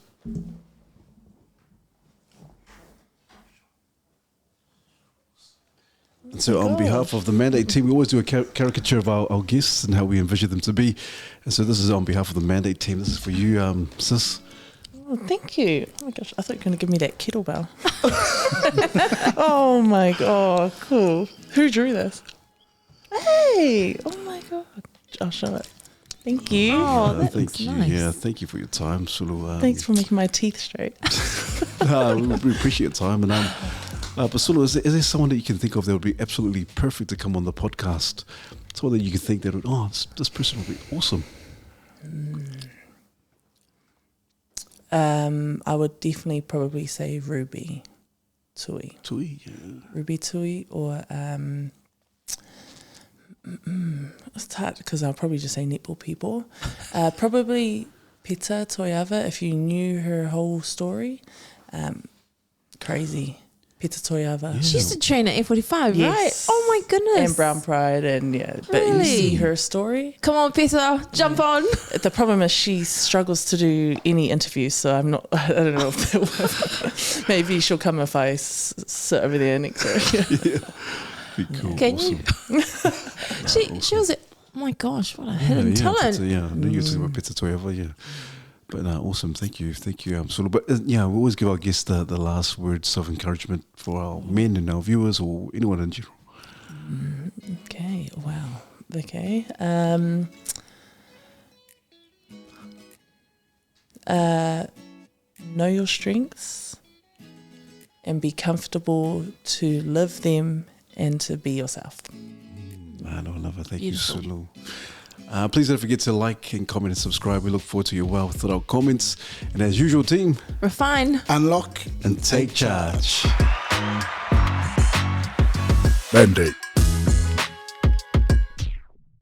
And so on behalf of the Mandate team, we always do a caricature of our guests and how we envision them to be. And so this is on behalf of the Mandate team. This is for you, sis. Oh, thank you. Oh my gosh, I thought you were going to give me that kettlebell. Oh my god, cool. Who drew this? Hey, oh my god. I'll show it. Thank you. Oh, that thank looks you. nice. Yeah, thank you for your time, Sulu. Thanks for making my teeth straight. We appreciate your time. And but Sulu, is there someone that you can think of that would be absolutely perfect to come on the podcast? Someone that you can think that this person would be awesome. I would definitely probably say Ruby Tui. Tui, yeah. Ruby Tui, or it's hard because I'll probably just say netball people. Probably Peta Toiava, if you knew her whole story. Crazy. Peta Toiava. Yeah. She used to train at Ep.64, Yes. right? Oh my goodness. And Brown Pride, and but you Really? see her story. Come on, Peter, jump on. The problem is she struggles to do any interviews, so I don't know if that will. Maybe she'll come if I sit over there next to her. Yeah. Be cool. Can awesome. you? She was. Oh my gosh, what a hidden talent. I knew you were talking about Peta Toiava, yeah. But awesome, thank you, Sulu. But we always give our guests the last words of encouragement for our men and our viewers, or anyone in general. Okay, wow. Okay. Know your strengths and be comfortable to live them and to be yourself. I love it. Thank Beautiful. you, Sulu. Please don't forget to like and comment and subscribe. We look forward to your well-thought-out comments. And as usual, team, Refine. Unlock and take charge. Mandate.